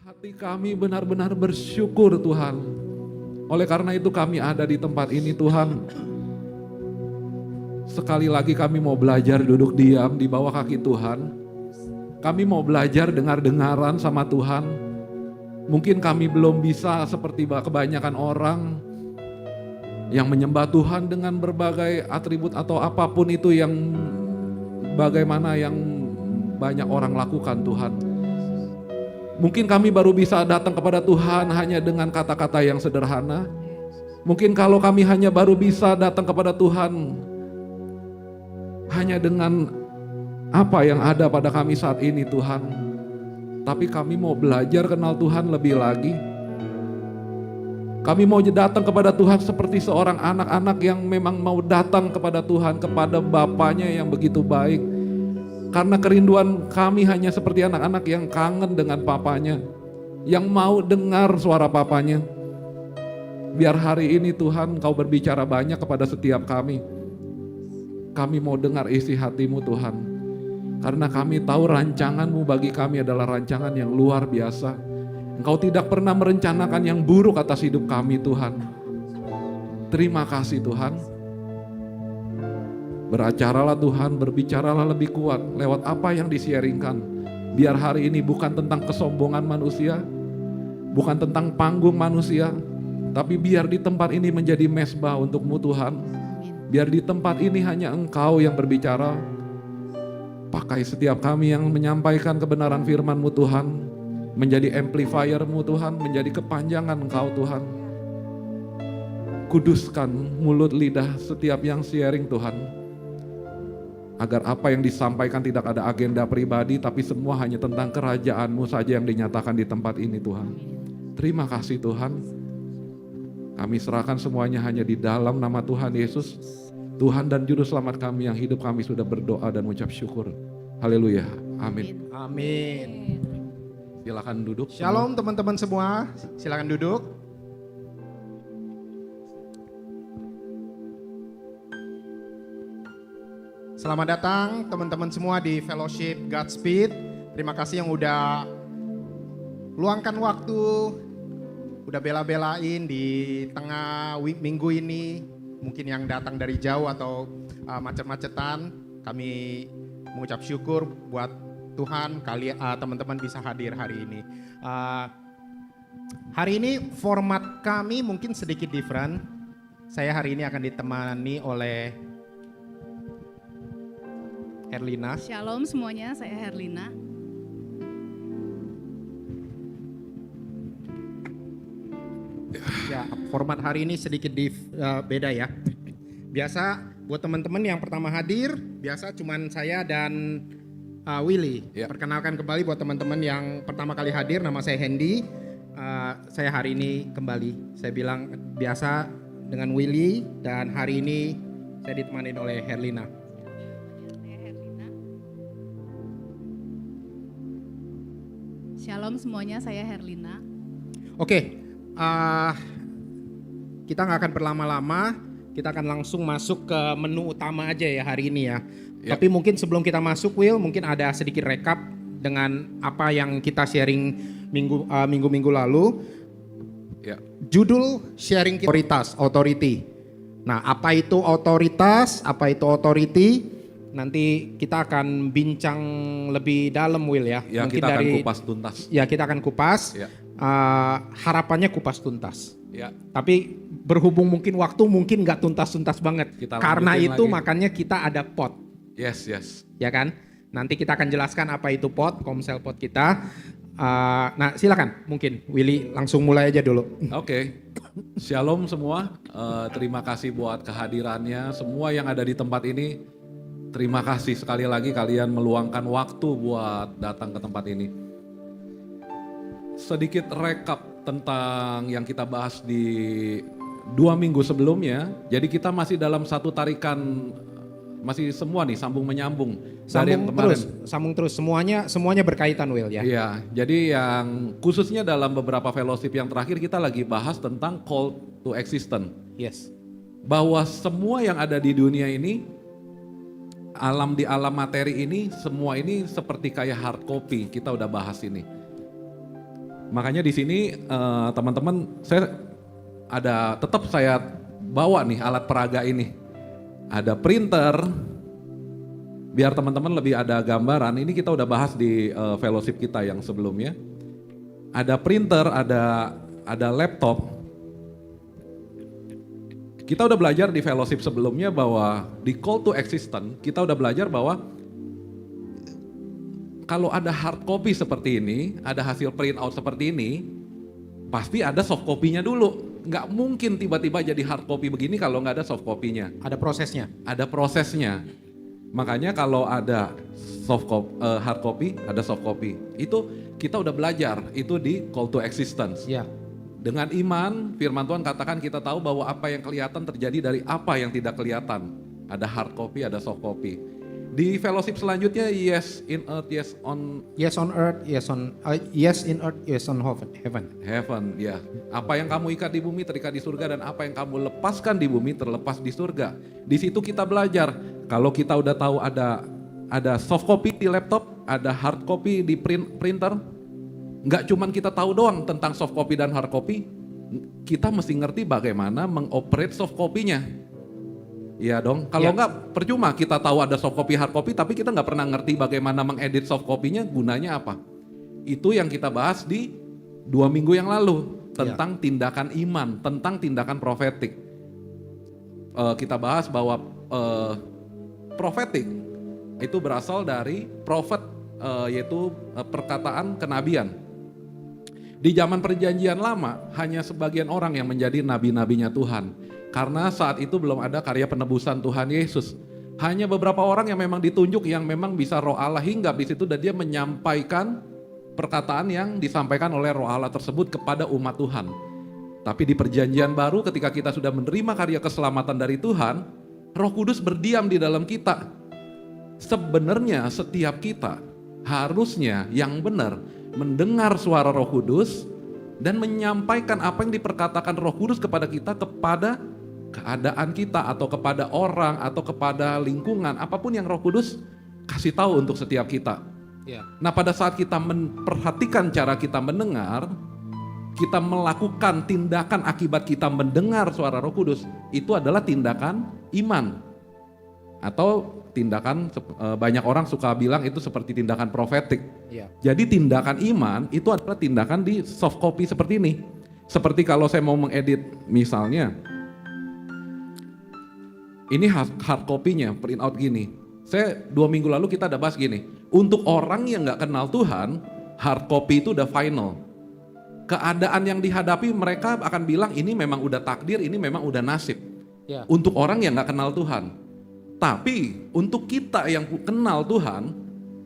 Hati kami benar-benar bersyukur Tuhan. Oleh karena itu kami ada di tempat ini Tuhan. Sekali lagi kami mau belajar duduk diam di bawah kaki Tuhan. Kami mau belajar dengar-dengaran sama Tuhan. Mungkin kami belum bisa seperti kebanyakan orang yang menyembah Tuhan dengan berbagai atribut atau apapun itu yang bagaimana yang banyak orang lakukan Tuhan. Mungkin kami baru bisa datang kepada Tuhan hanya dengan kata-kata yang sederhana. Mungkin kalau kami hanya baru bisa datang kepada Tuhan hanya dengan apa yang ada pada kami saat ini Tuhan. Tapi kami mau belajar kenal Tuhan lebih lagi. Kami mau datang kepada Tuhan seperti seorang anak-anak yang memang mau datang kepada Tuhan, kepada Bapanya yang begitu baik. Karena kerinduan kami hanya seperti anak-anak yang kangen dengan papanya, yang mau dengar suara papanya. Biar hari ini Tuhan Kau berbicara banyak kepada setiap kami. Kami mau dengar isi hati-Mu Tuhan. Karena kami tahu rancangan-Mu bagi kami adalah rancangan yang luar biasa. Engkau tidak pernah merencanakan yang buruk atas hidup kami Tuhan. Terima kasih Tuhan. Beracaralah Tuhan, berbicaralah lebih kuat lewat apa yang di-sharingkan. Biar hari ini bukan tentang kesombongan manusia, bukan tentang panggung manusia, tapi biar di tempat ini menjadi mesbah untuk-Mu Tuhan. Biar di tempat ini hanya Engkau yang berbicara. Pakai setiap kami yang menyampaikan kebenaran firman-Mu Tuhan, menjadi amplifier-Mu Tuhan, menjadi kepanjangan Engkau Tuhan. Kuduskan mulut lidah setiap yang sharing Tuhan. Agar apa yang disampaikan tidak ada agenda pribadi, tapi semua hanya tentang kerajaan-Mu saja yang dinyatakan di tempat ini Tuhan. Terima kasih Tuhan. Kami serahkan semuanya hanya di dalam nama Tuhan Yesus, Tuhan dan Juru Selamat kami yang hidup kami sudah berdoa dan mengucap syukur. Haleluya. Amin. Amin. Silakan duduk. Shalom teman-teman semua, silakan duduk. Selamat datang teman-teman semua di Fellowship Godspeed. Terima kasih yang udah luangkan waktu, udah bela-belain di tengah minggu ini. Mungkin yang datang dari jauh atau macet-macetan. Kami mengucap syukur buat Tuhan teman-teman bisa hadir hari ini. Hari ini format kami mungkin sedikit different. Saya hari ini akan ditemani oleh Herlina. Shalom semuanya, saya Herlina. Ya, format hari ini sedikit beda ya. Biasa buat teman-teman yang pertama hadir, biasa cuman saya dan Willy. Ya. Perkenalkan kembali buat teman-teman yang pertama kali hadir, nama saya Hendy. Saya hari ini kembali. Saya bilang biasa dengan Willy dan hari ini saya ditemani oleh Herlina. Shalom semuanya, saya Herlina. Oke, kita nggak akan berlama-lama, kita akan langsung masuk ke menu utama aja ya hari ini ya. Ya. Tapi mungkin sebelum kita masuk, Will, mungkin ada sedikit rekap dengan apa yang kita sharing minggu-minggu lalu. Ya. Judul sharing kita authority. Nah, apa itu otoritas, apa itu authority? Nanti kita akan bincang lebih dalam, Will ya. Ya, mungkin kita akan kupas tuntas. Ya, kita akan kupas. Ya. Harapannya kupas tuntas. Ya. Tapi berhubung mungkin waktu mungkin nggak tuntas-tuntas banget. Kita Karena lanjutin itu lagi. makanya kita ada pot, Yes. ya kan? Nanti kita akan jelaskan apa itu pot, komsel pot kita. Nah, silakan mungkin Willy langsung mulai aja dulu. Oke. Shalom semua. Terima kasih buat kehadirannya. Semua yang ada di tempat ini. Terima kasih sekali lagi kalian meluangkan waktu buat datang ke tempat ini. Sedikit rekap tentang yang kita bahas di 2 minggu sebelumnya. Jadi kita masih dalam satu tarikan, masih semua nih sambung menyambung dari yang kemarin. Sambung terus, semuanya berkaitan, Will ya. Iya, jadi yang khususnya dalam beberapa fellowship yang terakhir kita lagi bahas tentang call to existence. Yes. Bahwa semua yang ada di dunia ini, di alam materi ini, semua ini seperti kayak hard copy, kita udah bahas ini. Makanya di sini teman-teman tetap saya bawa nih alat peraga ini. Ada printer, biar teman-teman lebih ada gambaran. Ini kita udah bahas di fellowship kita yang sebelumnya. Ada printer, ada laptop. Kita udah belajar di fellowship sebelumnya bahwa di call to existence kita udah belajar bahwa kalau ada hard copy seperti ini, ada hasil print out seperti ini, pasti ada soft copy-nya dulu. Nggak mungkin tiba-tiba jadi hard copy begini kalau nggak ada soft copy-nya. Ada prosesnya. Ada prosesnya. Makanya kalau ada hard copy, ada soft copy. Itu kita udah belajar, itu di call to existence. Ya. Dengan iman, firman Tuhan katakan kita tahu bahwa apa yang kelihatan terjadi dari apa yang tidak kelihatan. Ada hard copy, ada soft copy. Di fellowship selanjutnya, yes in earth, yes on earth, yes in earth, yes on heaven. heaven, ya. Apa yang kamu ikat di bumi terikat di surga, dan apa yang kamu lepaskan di bumi terlepas di surga. Di situ kita belajar. Kalau kita udah tahu ada soft copy di laptop, ada hard copy di printer, nggak cuman kita tahu doang tentang soft copy dan hard copy, kita mesti ngerti bagaimana mengoperate soft copy-nya. Iya dong, kalau nggak percuma kita tahu ada soft copy, hard copy, tapi kita nggak pernah ngerti bagaimana mengedit soft copy-nya, gunanya apa. Itu yang kita bahas di 2 minggu yang lalu, tentang tindakan iman, tentang tindakan profetik. Kita bahas bahwa profetik itu berasal dari prophet, yaitu perkataan kenabian. Di zaman perjanjian lama, hanya sebagian orang yang menjadi nabi-nabinya Tuhan. Karena saat itu belum ada karya penebusan Tuhan Yesus. Hanya beberapa orang yang memang ditunjuk, yang memang bisa roh Allah hinggap di situ, dan dia menyampaikan perkataan yang disampaikan oleh roh Allah tersebut kepada umat Tuhan. Tapi di perjanjian baru, ketika kita sudah menerima karya keselamatan dari Tuhan, Roh Kudus berdiam di dalam kita. Sebenarnya setiap kita harusnya yang benar mendengar suara Roh Kudus dan menyampaikan apa yang diperkatakan Roh Kudus kepada kita, kepada keadaan kita atau kepada orang atau kepada lingkungan, apapun yang Roh Kudus kasih tahu untuk setiap kita. Nah, pada saat kita memperhatikan cara kita mendengar, kita melakukan tindakan akibat kita mendengar suara Roh Kudus, itu adalah tindakan iman. Atau tindakan, banyak orang suka bilang itu seperti tindakan profetik. Jadi tindakan iman itu adalah tindakan di soft copy seperti ini. Seperti kalau saya mau mengedit, misalnya ini hard copy-nya, print out gini. 2 minggu lalu kita ada bahas gini, untuk orang yang gak kenal Tuhan, hard copy itu udah final. Keadaan yang dihadapi mereka akan bilang ini memang udah takdir, ini memang udah nasib. Untuk orang yang gak kenal Tuhan. Tapi untuk kita yang kenal Tuhan,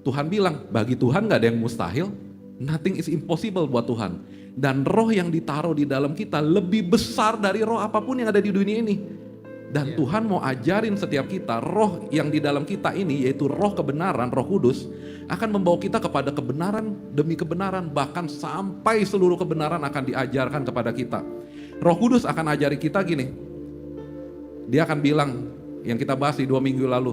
Tuhan bilang bagi Tuhan gak ada yang mustahil, nothing is impossible buat Tuhan. Dan roh yang ditaruh di dalam kita lebih besar dari roh apapun yang ada di dunia ini. Dan Tuhan mau ajarin setiap kita, roh yang di dalam kita ini, yaitu roh kebenaran, Roh Kudus, akan membawa kita kepada kebenaran demi kebenaran, bahkan sampai seluruh kebenaran akan diajarkan kepada kita. Roh Kudus akan ajari kita gini, dia akan bilang, yang kita bahas di 2 minggu lalu,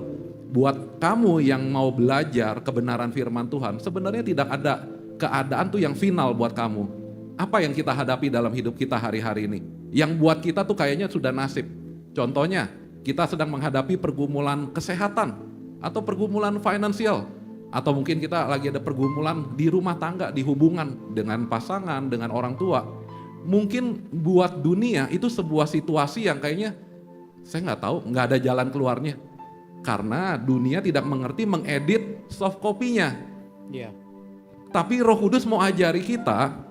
buat kamu yang mau belajar kebenaran firman Tuhan, sebenarnya tidak ada keadaan tuh yang final buat kamu. Apa yang kita hadapi dalam hidup kita hari-hari ini, yang buat kita tuh kayaknya sudah nasib. Contohnya, kita sedang menghadapi pergumulan kesehatan, atau pergumulan finansial, atau mungkin kita lagi ada pergumulan di rumah tangga, di hubungan dengan pasangan, dengan orang tua. Mungkin buat dunia itu sebuah situasi yang kayaknya, saya nggak tahu, nggak ada jalan keluarnya. Karena dunia tidak mengerti mengedit soft copy-nya. Tapi Roh Kudus mau ajari kita,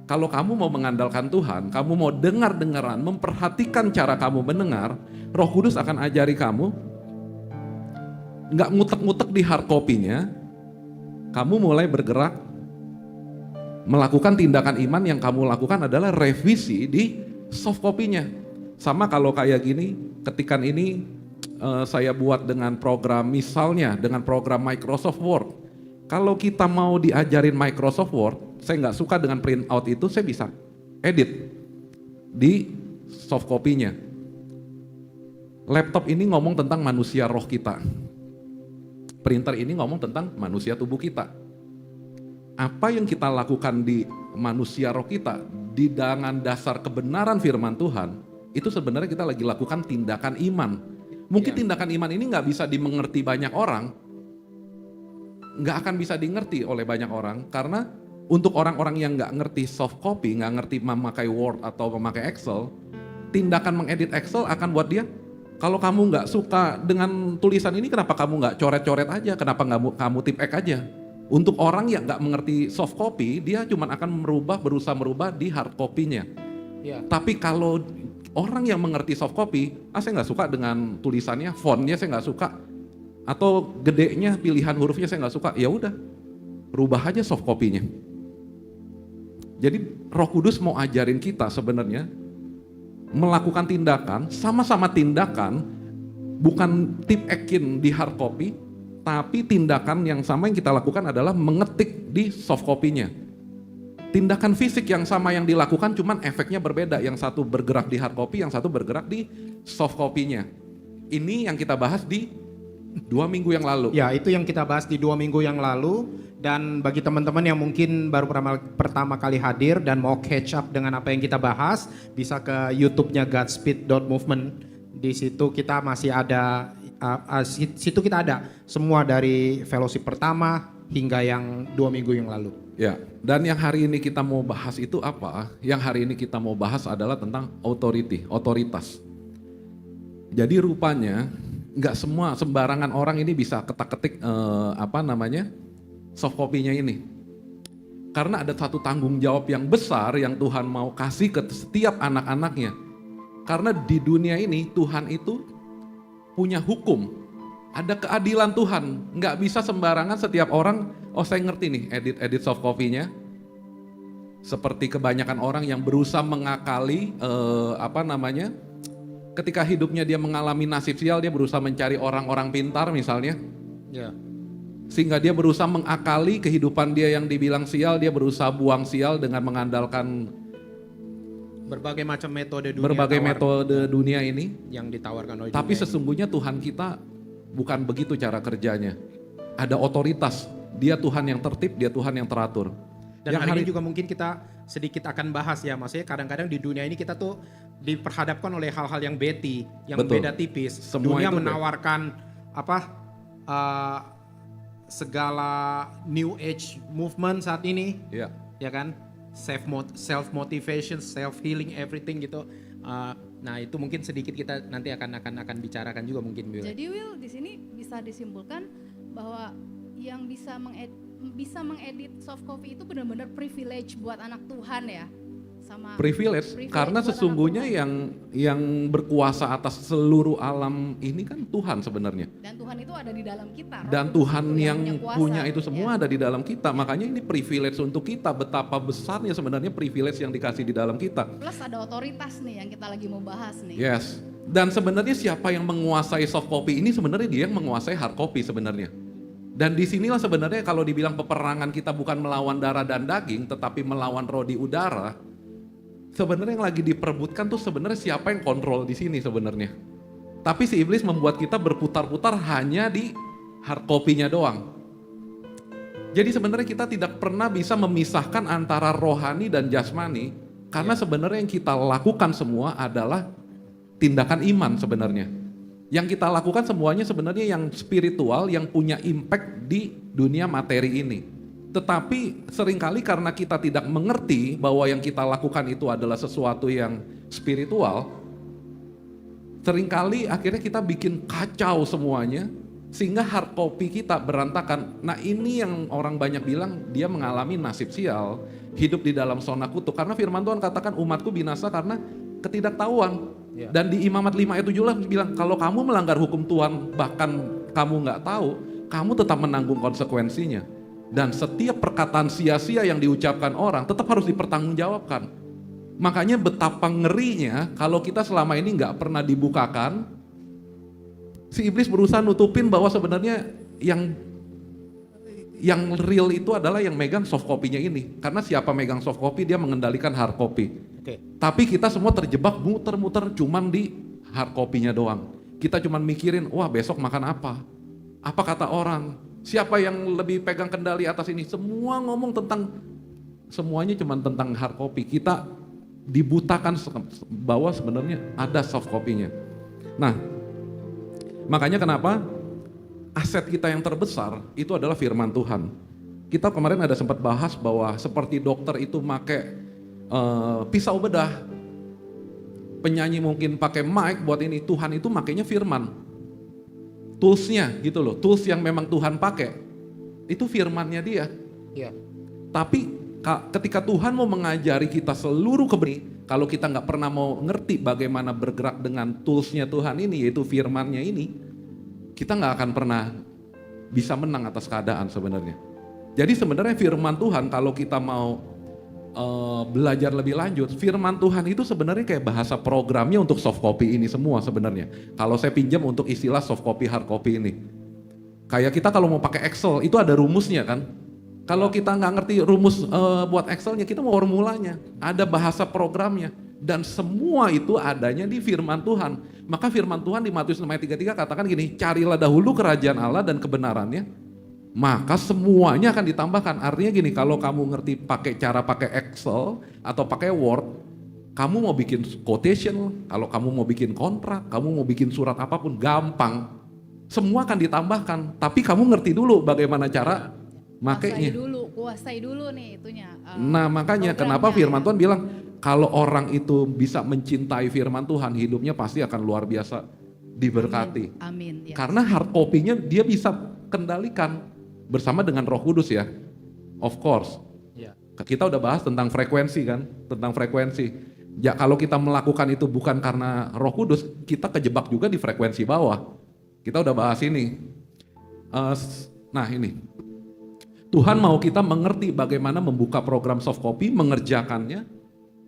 kalau kamu mau mengandalkan Tuhan, kamu mau dengar-dengaran, memperhatikan cara kamu mendengar, Roh Kudus akan ajari kamu, nggak ngutek-ngutek di hard copy-nya, kamu mulai bergerak, melakukan tindakan iman. Yang kamu lakukan adalah revisi di soft copy-nya. Sama kalau kayak gini, ketikan ini saya buat dengan program, misalnya dengan program Microsoft Word. Kalau kita mau diajarin Microsoft Word, saya nggak suka dengan print out itu, saya bisa edit di soft copy-nya. Laptop ini ngomong tentang manusia roh kita. Printer ini ngomong tentang manusia tubuh kita. Apa yang kita lakukan di manusia roh kita di dengan dasar kebenaran firman Tuhan, itu sebenarnya kita lagi lakukan tindakan iman. Mungkin tindakan iman ini nggak bisa dimengerti banyak orang, nggak akan bisa dimengerti oleh banyak orang, karena untuk orang-orang yang nggak ngerti soft copy, nggak ngerti memakai Word atau memakai Excel, tindakan mengedit Excel akan buat dia, kalau kamu nggak suka dengan tulisan ini, kenapa kamu nggak coret-coret aja, kenapa nggak kamu tip X aja. Untuk orang yang nggak mengerti soft copy, dia cuma akan berusaha merubah di hard copy-nya. Tapi kalau orang yang mengerti soft copy, saya nggak suka dengan tulisannya, fontnya saya nggak suka, atau gedenya pilihan hurufnya saya nggak suka, ya udah, rubah aja soft copy-nya. Jadi Roh Kudus mau ajarin kita sebenarnya melakukan tindakan, sama-sama tindakan, bukan tip ekin di hard copy, tapi tindakan yang sama yang kita lakukan adalah mengetik di soft copy-nya. Tindakan fisik yang sama yang dilakukan, cuman efeknya berbeda. Yang satu bergerak di hard copy, yang satu bergerak di soft copy-nya. Ini yang kita bahas di 2 minggu yang lalu. Ya, itu yang kita bahas di 2 minggu yang lalu. Dan bagi teman-teman yang mungkin baru pertama kali hadir dan mau catch up dengan apa yang kita bahas, bisa ke YouTube-nya Godspeed.movement. Di situ kita masih ada, situ kita ada semua dari fellowship pertama hingga yang 2 minggu yang lalu. Ya, dan yang hari ini kita mau bahas itu apa? Yang hari ini kita mau bahas adalah tentang authority, otoritas. Jadi rupanya nggak semua sembarangan orang ini bisa ketak-ketik soft copy-nya ini. Karena ada satu tanggung jawab yang besar yang Tuhan mau kasih ke setiap anak-anaknya. Karena di dunia ini Tuhan itu punya hukum. Ada keadilan Tuhan. Nggak bisa sembarangan setiap orang, oh saya ngerti nih edit soft copy-nya. Seperti kebanyakan orang yang berusaha mengakali ketika hidupnya dia mengalami nasib sial, dia berusaha mencari orang-orang pintar misalnya. Ya. Sehingga dia berusaha mengakali kehidupan dia yang dibilang sial, dia berusaha buang sial dengan mengandalkan berbagai macam metode dunia ini yang ditawarkan oleh Tapi dunia sesungguhnya Tuhan kita bukan begitu cara kerjanya. Ada otoritas, dia Tuhan yang tertib, dia Tuhan yang teratur. Dan yang hari ini juga mungkin kita sedikit akan bahas ya, maksudnya kadang-kadang di dunia ini kita tuh diperhadapkan oleh hal-hal yang yang Betul. beda tipis. Semua dunia itu menawarkan segala new age movement saat ini, ya kan, self motivation, self healing, everything gitu. Nah itu mungkin sedikit kita nanti akan bicarakan juga mungkin. Jadi Will, di sini bisa disimpulkan bahwa yang bisa mengedit soft copy itu benar-benar privilege buat anak Tuhan ya. Privilege karena sesungguhnya yang berkuasa atas seluruh alam ini kan Tuhan sebenarnya. Dan Tuhan itu ada di dalam kita. Dan Tuhan yang kuasa, punya itu semua ada di dalam kita. Makanya ini privilege untuk kita. Betapa besarnya sebenarnya privilege yang dikasih di dalam kita. Plus ada otoritas nih yang kita lagi mau bahas nih. Yes. Dan sebenarnya siapa yang menguasai soft copy ini sebenarnya dia yang menguasai hard copy sebenarnya. Dan disinilah sebenarnya kalau dibilang peperangan kita bukan melawan darah dan daging, tetapi melawan roh di udara. Sebenarnya yang lagi diperebutkan tuh sebenarnya siapa yang kontrol di sini sebenarnya. Tapi si iblis membuat kita berputar-putar hanya di hard copy-nya doang. Jadi sebenarnya kita tidak pernah bisa memisahkan antara rohani dan jasmani, karena sebenarnya yang kita lakukan semua adalah tindakan iman sebenarnya. Yang kita lakukan semuanya sebenarnya yang spiritual, yang punya impact di dunia materi ini. Tetapi seringkali karena kita tidak mengerti bahwa yang kita lakukan itu adalah sesuatu yang spiritual, seringkali akhirnya kita bikin kacau semuanya, sehingga hard copy kita berantakan. Nah ini yang orang banyak bilang dia mengalami nasib sial, hidup di dalam zona kutuk. Karena firman Tuhan katakan umatku binasa karena ketidaktahuan. Dan di Imamat 5 ayat 17 bilang kalau kamu melanggar hukum Tuhan bahkan kamu nggak tahu, kamu tetap menanggung konsekuensinya. Dan setiap perkataan sia-sia yang diucapkan orang tetap harus dipertanggungjawabkan. Makanya betapa ngerinya kalau kita selama ini nggak pernah dibukakan, si iblis berusaha nutupin bahwa sebenarnya yang real itu adalah yang megang soft copy-nya ini. Karena siapa megang soft copy dia mengendalikan hard copy. Tapi kita semua terjebak muter-muter cuman di hard copy-nya doang. Kita cuman mikirin, wah besok makan apa? Apa kata orang? Siapa yang lebih pegang kendali atas ini? Semua ngomong tentang semuanya cuma tentang hard copy. Kita dibutakan bahwa sebenarnya ada soft copy-nya. Nah, makanya kenapa aset kita yang terbesar itu adalah firman Tuhan. Kita kemarin ada sempat bahas bahwa seperti dokter itu pakai pisau bedah, penyanyi mungkin pakai mic buat ini, Tuhan itu makainya firman. Toolsnya gitu loh, tools yang memang Tuhan pakai, itu firmannya dia. Iya. Tapi ketika Tuhan mau mengajari kita seluruh kebenaran, kalau kita nggak pernah mau ngerti bagaimana bergerak dengan toolsnya Tuhan ini, yaitu firmannya ini, kita nggak akan pernah bisa menang atas keadaan sebenarnya. Jadi sebenarnya firman Tuhan kalau kita mau belajar lebih lanjut, firman Tuhan itu sebenarnya kayak bahasa programnya untuk soft copy ini semua sebenarnya. Kalau saya pinjam untuk istilah soft copy, hard copy ini. Kayak kita kalau mau pakai Excel, itu ada rumusnya kan. Kalau kita nggak ngerti rumus buat Excelnya, kita mau formulanya. Ada bahasa programnya. Dan semua itu adanya di firman Tuhan. Maka firman Tuhan di Matius 6 ayat 33 katakan gini, carilah dahulu kerajaan Allah dan kebenarannya, maka semuanya akan ditambahkan. Artinya gini, kalau kamu ngerti pakai Excel atau pakai Word, kamu mau bikin quotation, kalau kamu mau bikin kontrak, kamu mau bikin surat apapun, gampang. Semua akan ditambahkan, tapi kamu ngerti dulu bagaimana cara makainya. Kuasai dulu nih itunya. Nah makanya kenapa firman Tuhan bilang, kalau orang itu bisa mencintai firman Tuhan, hidupnya pasti akan luar biasa diberkati. Amin. Yes. Karena hard copy-nya dia bisa kendalikan bersama dengan Roh Kudus ya. Of course. Iya. Kita udah bahas tentang frekuensi kan, tentang frekuensi. Ya kalau kita melakukan itu bukan karena Roh Kudus, kita kejebak juga di frekuensi bawah. Kita udah bahas ini. Nah ini, Tuhan mau kita mengerti bagaimana membuka program soft copy, mengerjakannya,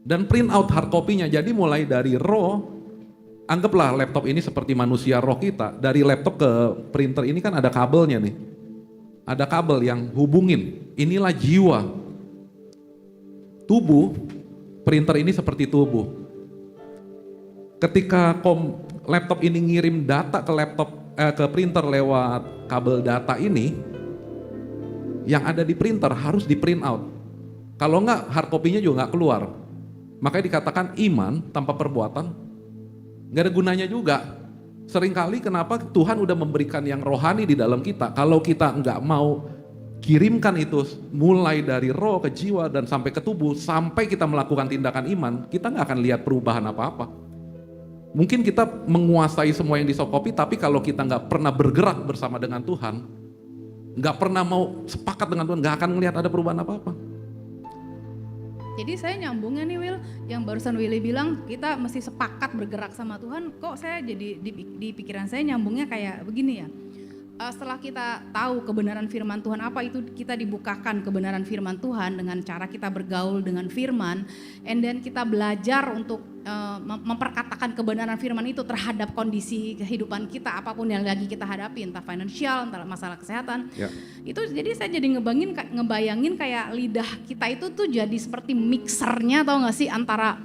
dan print out hard copy-nya. Jadi mulai dari roh, anggaplah laptop ini seperti manusia roh kita. Dari laptop ke printer ini kan ada kabelnya nih. Ada kabel yang hubungin. Inilah jiwa. Tubuh, printer ini seperti tubuh. Ketika laptop ini ngirim data ke printer lewat kabel data ini, yang ada di printer harus di print out. Kalau enggak, hard copy-nya juga enggak keluar. Makanya dikatakan iman tanpa perbuatan enggak ada gunanya juga. Seringkali kenapa Tuhan udah memberikan yang rohani di dalam kita, kalau kita enggak mau kirimkan itu mulai dari roh ke jiwa dan sampai ke tubuh, sampai kita melakukan tindakan iman, kita enggak akan lihat perubahan apa-apa. Mungkin kita menguasai semua yang di soft copy, tapi kalau kita enggak pernah bergerak bersama dengan Tuhan, nggak pernah mau sepakat dengan Tuhan, nggak akan ngelihat ada perubahan apa-apa. Jadi saya nyambungnya nih Will, yang barusan Willy bilang kita mesti sepakat bergerak sama Tuhan, kok saya jadi di pikiran saya nyambungnya kayak begini ya. Setelah kita tahu kebenaran firman Tuhan apa itu, kita dibukakan kebenaran firman Tuhan dengan cara kita bergaul dengan firman, and then kita belajar untuk memperkatakan kebenaran firman itu terhadap kondisi kehidupan kita, apapun yang lagi kita hadapi, entah finansial, entah masalah kesehatan. Ya. Itu jadi saya jadi ngebayangin kayak lidah kita itu tuh jadi seperti mixernya, tau gak sih, antara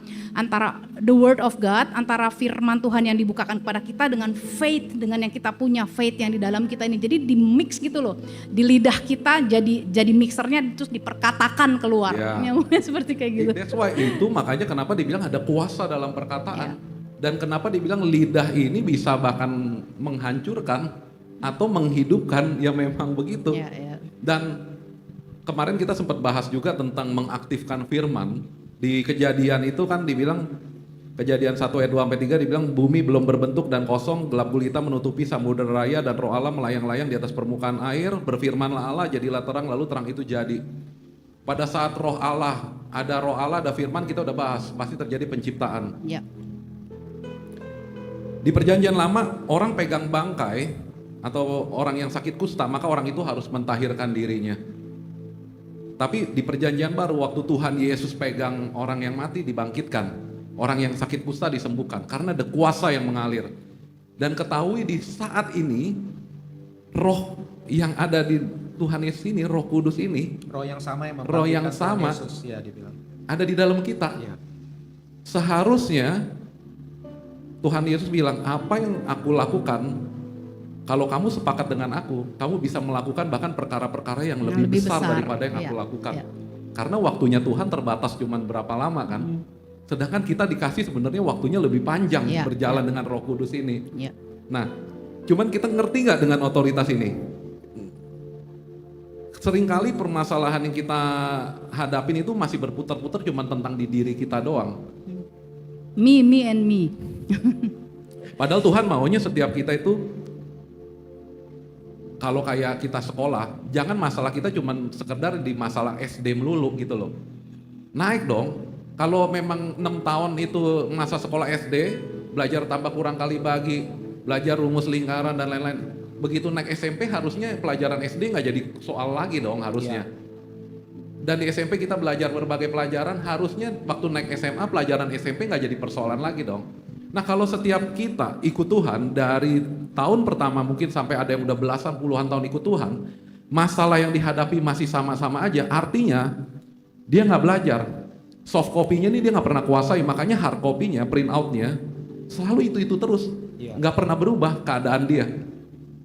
the word of God, antara firman Tuhan yang dibukakan kepada kita dengan faith, dengan yang kita punya faith yang di dalam kita ini. Jadi di mix gitu loh, di lidah kita jadi mixernya terus diperkatakan keluar. Ya. Nyambungnya seperti kayak gitu. That's why itu makanya kenapa dibilang ada kuasa dalam perkataan. Dan kenapa dibilang lidah ini bisa bahkan menghancurkan atau menghidupkan, ya memang begitu. Dan kemarin kita sempat bahas juga tentang mengaktifkan firman. Di Kejadian itu kan dibilang, Kejadian 1 ayat 2 sampai 3 dibilang bumi belum berbentuk dan kosong, gelap gulita menutupi samudera raya dan roh Allah melayang-layang di atas permukaan air, berfirmanlah Allah, jadilah terang, lalu terang itu jadi. Pada saat roh Allah, ada firman, kita udah bahas, pasti terjadi penciptaan. Ya. Di perjanjian lama, orang pegang bangkai atau orang yang sakit kusta, maka orang itu harus mentahirkan dirinya. Tapi di perjanjian baru, waktu Tuhan Yesus pegang orang yang mati dibangkitkan, orang yang sakit kusta disembuhkan, karena ada kuasa yang mengalir. Dan ketahui di saat ini, roh yang ada di Tuhan Yesus ini, Roh Kudus ini, Roh yang sama yang roh yang sama Yesus, ya, dibilang. ada di dalam kita. Ya. Seharusnya Tuhan Yesus bilang, apa yang aku lakukan, kalau kamu sepakat dengan aku, kamu bisa melakukan bahkan perkara-perkara yang lebih besar daripada yang aku lakukan. Karena waktunya Tuhan terbatas cuman berapa lama kan. Sedangkan kita dikasih sebenarnya waktunya lebih panjang Iya, berjalan iya. dengan Roh Kudus ini. Ya. Nah, cuman kita ngerti nggak dengan otoritas ini? Seringkali permasalahan yang kita hadapin itu masih berputar-putar cuman tentang di diri kita doang. Me and me. Padahal Tuhan maunya setiap kita itu, kalau kayak kita sekolah, jangan masalah kita cuman sekedar di masalah SD melulu gitu loh. Naik dong. Kalau memang 6 tahun itu masa sekolah SD, belajar tambah kurang kali bagi, belajar rumus lingkaran dan lain-lain. Begitu naik SMP harusnya pelajaran SD nggak jadi soal lagi dong harusnya. Dan di SMP kita belajar berbagai pelajaran, harusnya waktu naik SMA pelajaran SMP nggak jadi persoalan lagi dong. Nah kalau setiap kita ikut Tuhan dari tahun pertama mungkin sampai ada yang udah belasan puluhan tahun ikut Tuhan, masalah yang dihadapi masih sama-sama aja, artinya dia nggak belajar. Soft copy-nya nih dia nggak pernah kuasai, makanya hard copy-nya, print out-nya selalu itu terus, nggak pernah berubah keadaan dia.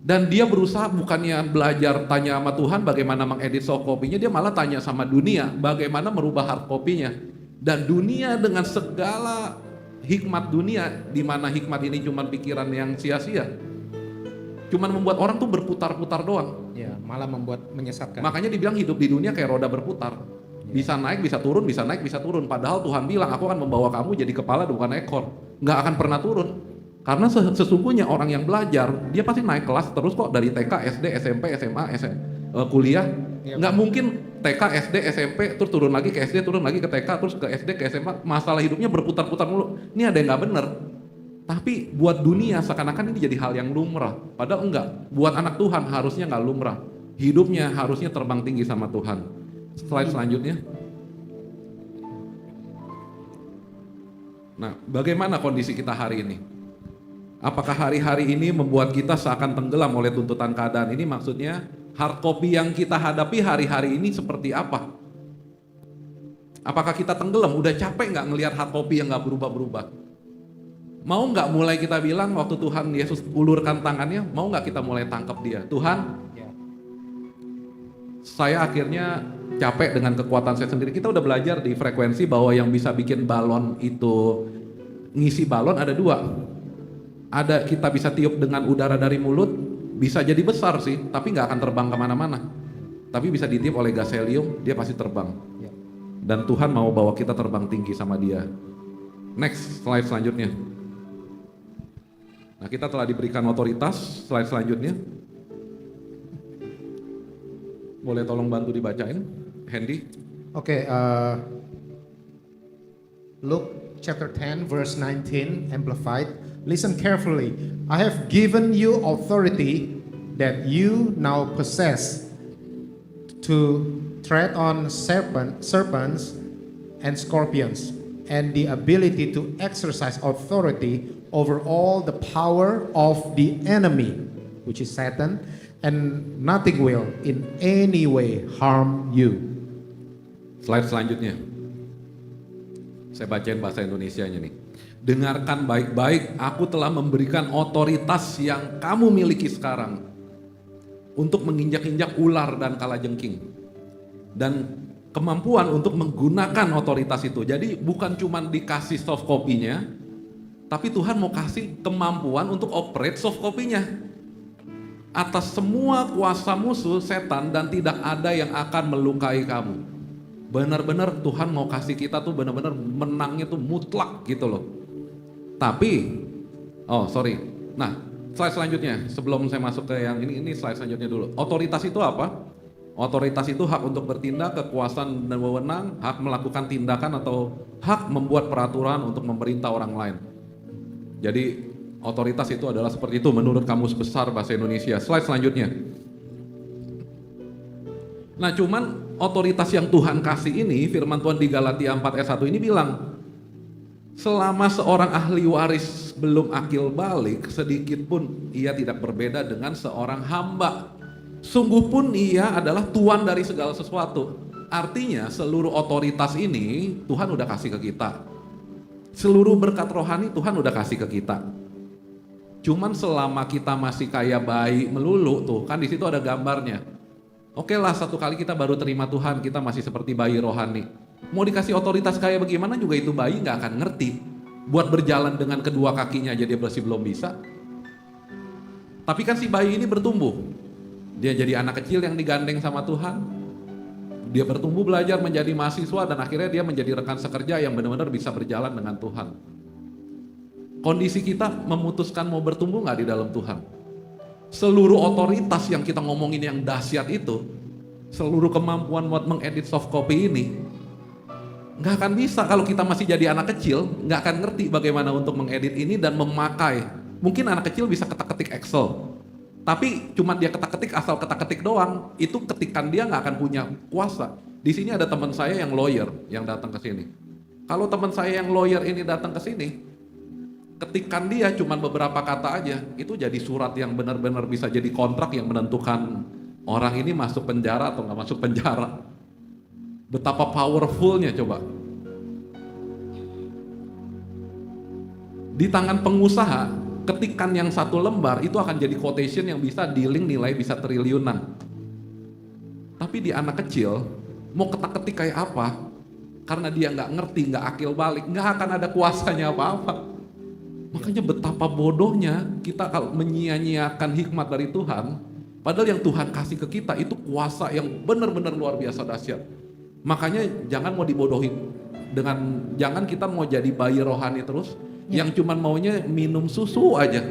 Dan dia berusaha bukannya belajar tanya sama Tuhan bagaimana mengedit soft copy-nya, dia malah tanya sama dunia bagaimana merubah hard copy-nya. Dan dunia dengan segala hikmat dunia, di mana hikmat ini cuma pikiran yang sia-sia, cuma membuat orang tuh berputar-putar doang. Ya, malah membuat menyesatkan. Makanya dibilang hidup di dunia kayak roda berputar, bisa naik bisa turun, bisa naik bisa turun. Padahal Tuhan bilang aku akan membawa kamu jadi kepala bukan ekor, nggak akan pernah turun. Karena sesungguhnya orang yang belajar, dia pasti naik kelas terus kok dari TK, SD, SMP, SMA, kuliah. Nggak mungkin TK, SD, SMP, terus turun lagi ke SD, turun lagi ke TK, terus ke SD, ke SMA. Masalah hidupnya berputar-putar mulu. Ini ada yang nggak bener. Tapi buat dunia seakan-akan ini jadi hal yang lumrah. Padahal enggak. Buat anak Tuhan harusnya nggak lumrah. Hidupnya harusnya terbang tinggi sama Tuhan. Slide selanjutnya. Nah, bagaimana kondisi kita hari ini? Apakah hari-hari ini membuat kita seakan tenggelam oleh tuntutan keadaan ini? Maksudnya hard copy yang kita hadapi hari-hari ini seperti apa? Apakah kita tenggelam? Udah capek nggak ngelihat hard copy yang nggak berubah-berubah? Mau nggak mulai kita bilang waktu Tuhan Yesus ulurkan tangannya, mau nggak kita mulai tangkap dia? Tuhan, saya akhirnya capek dengan kekuatan saya sendiri. Kita udah belajar di frekuensi bahwa yang bisa bikin balon itu, ngisi balon ada dua. Ada kita bisa tiup dengan udara dari mulut, bisa jadi besar sih, tapi nggak akan terbang kemana-mana. Tapi bisa ditiup oleh gas helium, dia pasti terbang. Dan Tuhan mau bawa kita terbang tinggi sama dia. Next, slide selanjutnya. Nah, kita telah diberikan otoritas, slide selanjutnya. Boleh tolong bantu dibacain, Hendy? Oke, Luke chapter 10 verse 19 amplified. Listen carefully. I have given you authority that you now possess to tread on serpents and scorpions, and the ability to exercise authority over all the power of the enemy, which is Satan, and nothing will in any way harm you. Slide selanjutnya. Saya bacain bahasa Indonesianya nih. Dengarkan baik-baik, aku telah memberikan otoritas yang kamu miliki sekarang untuk menginjak-injak ular dan kalajengking. Dan kemampuan untuk menggunakan otoritas itu. Jadi bukan cuma dikasih soft copy-nya, tapi Tuhan mau kasih kemampuan untuk operate soft copy-nya. Atas semua kuasa musuh setan dan tidak ada yang akan melukai kamu. Benar-benar Tuhan mau kasih kita tuh benar-benar menangnya tuh mutlak gitu loh. Tapi, nah slide selanjutnya sebelum saya masuk ke yang ini slide selanjutnya dulu. Otoritas itu apa? Otoritas itu hak untuk bertindak, kekuasaan dan wewenang, hak melakukan tindakan atau hak membuat peraturan untuk memerintah orang lain. Jadi otoritas itu adalah seperti itu menurut Kamus Besar Bahasa Indonesia. Slide selanjutnya. Nah cuman otoritas yang Tuhan kasih ini, firman Tuhan di Galatia 4 ayat 1 ini bilang, selama seorang ahli waris belum akil balik, sedikit pun ia tidak berbeda dengan seorang hamba. Sungguh pun ia adalah tuan dari segala sesuatu. Artinya seluruh otoritas ini Tuhan udah kasih ke kita. Seluruh berkat rohani Tuhan udah kasih ke kita. Cuman selama kita masih kayak bayi melulu tuh, kan di situ ada gambarnya. Oke lah, satu kali kita baru terima Tuhan, kita masih seperti bayi rohani. Mau dikasih otoritas kayak bagaimana juga itu bayi nggak akan ngerti. Buat berjalan dengan kedua kakinya aja dia masih belum bisa. Tapi kan si bayi ini bertumbuh. Dia jadi anak kecil yang digandeng sama Tuhan. Dia bertumbuh belajar menjadi mahasiswa dan akhirnya dia menjadi rekan sekerja yang benar-benar bisa berjalan dengan Tuhan. Kondisi kita memutuskan mau bertumbuh nggak di dalam Tuhan? Seluruh otoritas yang kita ngomongin yang dahsyat itu, seluruh kemampuan buat mengedit soft copy ini, nggak akan bisa kalau kita masih jadi anak kecil, nggak akan ngerti bagaimana untuk mengedit ini dan memakai. Mungkin anak kecil bisa ketik-ketik Excel, tapi cuma dia ketik-ketik asal ketik-ketik doang, itu ketikan dia nggak akan punya kuasa. Di sini ada teman saya yang lawyer yang datang ke sini. Kalau teman saya yang lawyer ini datang ke sini, ketikan dia cuma beberapa kata aja, itu jadi surat yang benar-benar bisa jadi kontrak yang menentukan orang ini masuk penjara atau nggak masuk penjara. Betapa powerfulnya coba. Di tangan pengusaha, ketikan yang satu lembar itu akan jadi quotation yang bisa dealing nilai bisa triliunan. Tapi di anak kecil, mau ketik-ketik kayak apa, karena dia nggak ngerti, nggak akil balik, nggak akan ada kuasanya apa-apa. Makanya betapa bodohnya kita kalau menyia-nyiakan hikmat dari Tuhan, padahal yang Tuhan kasih ke kita itu kuasa yang benar-benar luar biasa dahsyat. Makanya jangan mau dibodohin jangan kita mau jadi bayi rohani terus, yang cuman maunya minum susu aja.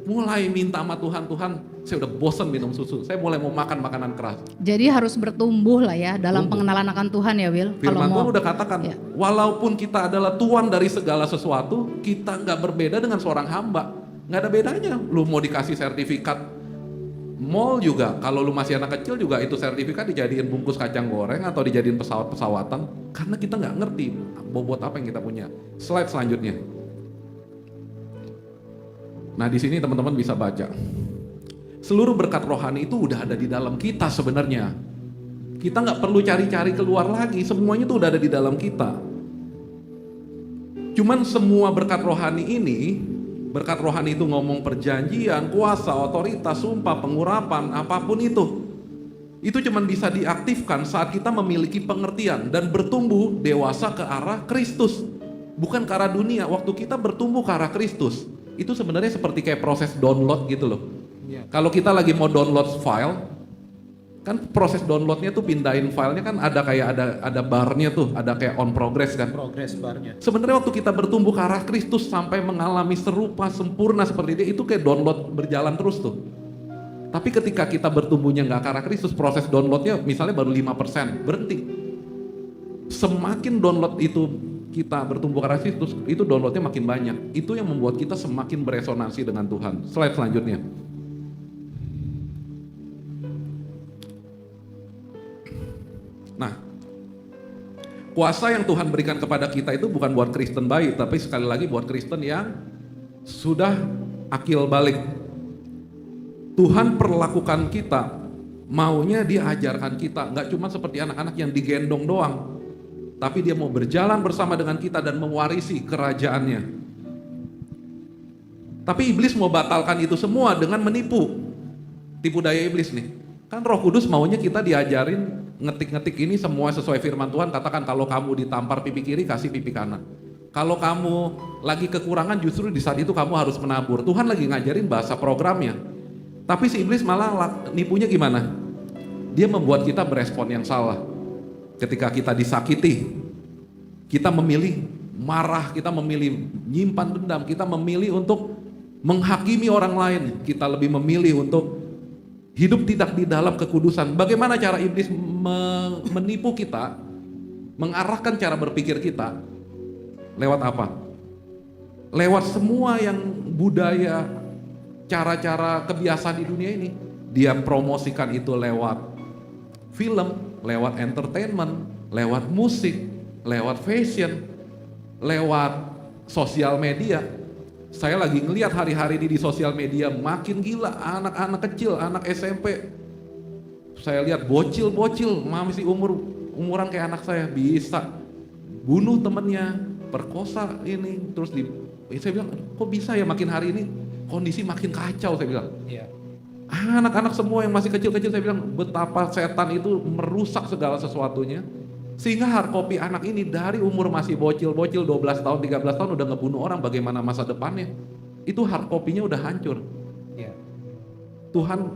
Mulai minta sama Tuhan, Tuhan saya udah bosan minum susu, saya mulai mau makan makanan keras. Jadi harus bertumbuh lah ya dalam pengenalan akan Tuhan ya Will. Firman Tuhan udah katakan, walaupun kita adalah tuan dari segala sesuatu, kita nggak berbeda dengan seorang hamba. Nggak ada bedanya, lu mau dikasih sertifikat mall juga, kalau lu masih anak kecil juga itu sertifikat dijadiin bungkus kacang goreng atau dijadiin pesawat-pesawatan, karena kita nggak ngerti bobot apa yang kita punya. Slide selanjutnya. Nah di sini teman-teman bisa baca. Seluruh berkat rohani itu udah ada di dalam kita sebenarnya. Kita nggak perlu cari-cari keluar lagi, semuanya itu udah ada di dalam kita. Cuman semua berkat rohani ini, berkat rohani itu ngomong perjanjian, kuasa, otoritas, sumpah, pengurapan, apapun itu cuman bisa diaktifkan saat kita memiliki pengertian dan bertumbuh dewasa ke arah Kristus. Bukan ke arah dunia, waktu kita bertumbuh ke arah Kristus. Itu sebenarnya seperti kayak proses download gitu loh. Kalau kita lagi mau download file, kan proses downloadnya tuh pindahin filenya kan ada kayak ada barnya tuh, ada kayak on progress kan. Progress barnya. Sebenarnya waktu kita bertumbuh ke arah Kristus sampai mengalami serupa sempurna seperti dia, itu kayak download berjalan terus tuh. Tapi ketika kita bertumbuhnya nggak ke arah Kristus, proses downloadnya misalnya baru 5%, berhenti. Semakin download itu kita bertumbuh ke arah Kristus, itu downloadnya makin banyak. Itu yang membuat kita semakin beresonansi dengan Tuhan. Slide selanjutnya. Nah, kuasa yang Tuhan berikan kepada kita itu bukan buat Kristen baik, tapi sekali lagi buat Kristen yang sudah akil balik. Tuhan perlakukan kita, maunya dia ajarkan kita, nggak cuma seperti anak-anak yang digendong doang, tapi dia mau berjalan bersama dengan kita dan mewarisi kerajaannya. Tapi iblis mau batalkan itu semua dengan menipu. Tipu daya iblis nih. Kan Roh Kudus maunya kita diajarin ngetik-ngetik ini semua sesuai firman Tuhan. Katakan kalau kamu ditampar pipi kiri, kasih pipi kanan. Kalau kamu lagi kekurangan, justru di saat itu kamu harus menabur. Tuhan lagi ngajarin bahasa programnya. Tapi si iblis malah nipunya gimana? Dia membuat kita berespon yang salah. Ketika kita disakiti, kita memilih marah, kita memilih nyimpan dendam, kita memilih untuk menghakimi orang lain, kita lebih memilih untuk hidup tidak di dalam kekudusan. Bagaimana cara iblis menipu kita, mengarahkan cara berpikir kita? Lewat apa? Lewat semua yang budaya, cara-cara kebiasaan di dunia ini. Dia promosikan itu lewat film, lewat entertainment, lewat musik, lewat fashion, lewat sosial media. Saya lagi ngelihat hari-hari ini di sosial media makin gila, anak-anak kecil, anak SMP. Saya lihat bocil-bocil, masih umuran kayak anak saya bisa bunuh temennya, perkosa ini, terus saya bilang, kok bisa ya makin hari ini kondisi makin kacau, saya bilang. Iya. Anak-anak semua yang masih kecil-kecil, saya bilang betapa setan itu merusak segala sesuatunya. Sehingga hard copy anak ini dari umur masih bocil-bocil 12 tahun, 13 tahun udah ngebunuh orang, bagaimana masa depannya. Itu hard copy-nya udah hancur. Ya. Tuhan,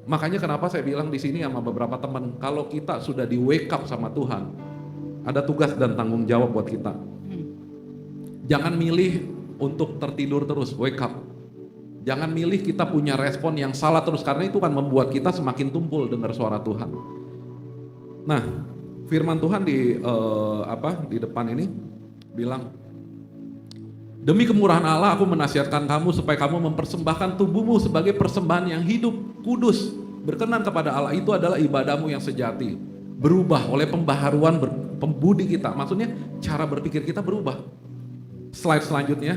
makanya kenapa saya bilang di sini sama beberapa teman, kalau kita sudah di wake up sama Tuhan, ada tugas dan tanggung jawab buat kita. Jangan milih untuk tertidur terus, wake up. Jangan milih kita punya respon yang salah terus, karena itu kan membuat kita semakin tumpul dengar suara Tuhan. Nah, firman Tuhan di depan ini bilang, demi kemurahan Allah aku menasihatkan kamu supaya kamu mempersembahkan tubuhmu sebagai persembahan yang hidup, kudus, berkenan kepada Allah. Itu adalah ibadahmu yang sejati. Berubah oleh pembaharuan pembudi kita. Maksudnya cara berpikir kita berubah. Slide selanjutnya.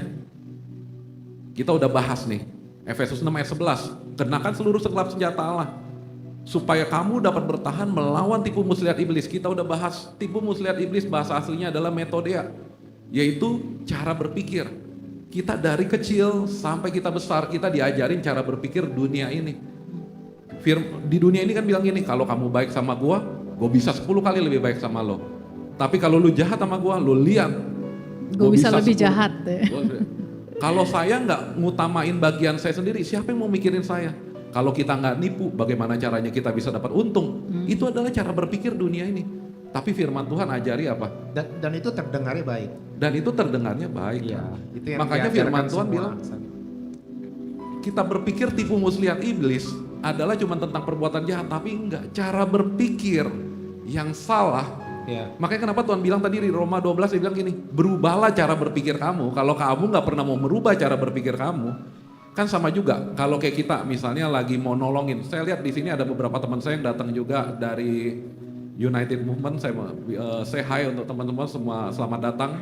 Kita udah bahas nih. Efesus 6 ayat 11. Kenakan seluruh sekelap senjata Allah. Supaya kamu dapat bertahan melawan tipu muslihat iblis. Kita udah bahas tipu muslihat iblis, bahasa aslinya adalah metodea. Yaitu cara berpikir. Kita dari kecil sampai kita besar, kita diajarin cara berpikir dunia ini. Di dunia ini kan bilang gini, kalau kamu baik sama gua bisa 10 kali lebih baik sama lo. Tapi kalau lu jahat sama gua, lu lihat. Gue bisa lebih 10. jahat. Kalau saya nggak ngutamain bagian saya sendiri, siapa yang mau mikirin saya? Kalau kita nggak nipu, bagaimana caranya kita bisa dapat untung? Itu adalah cara berpikir dunia ini. Tapi firman Tuhan ajari apa? Dan itu terdengarnya baik. Dan itu terdengarnya baik. Iya, Kan? itu yang Makanya diajarkan firman Tuhan semua. bilang, kita berpikir tipu muslihat iblis adalah cuma tentang perbuatan jahat, tapi enggak. Cara berpikir yang salah. Ya. Makanya kenapa Tuhan bilang tadi di Roma 12, dia bilang gini, berubahlah cara berpikir kamu. Kalau kamu nggak pernah mau merubah cara berpikir kamu, kan sama juga. Kalau kayak kita misalnya lagi mau nolongin, saya lihat di sini ada beberapa teman saya yang datang juga dari United Movement. Saya say hi untuk teman-teman semua, selamat datang.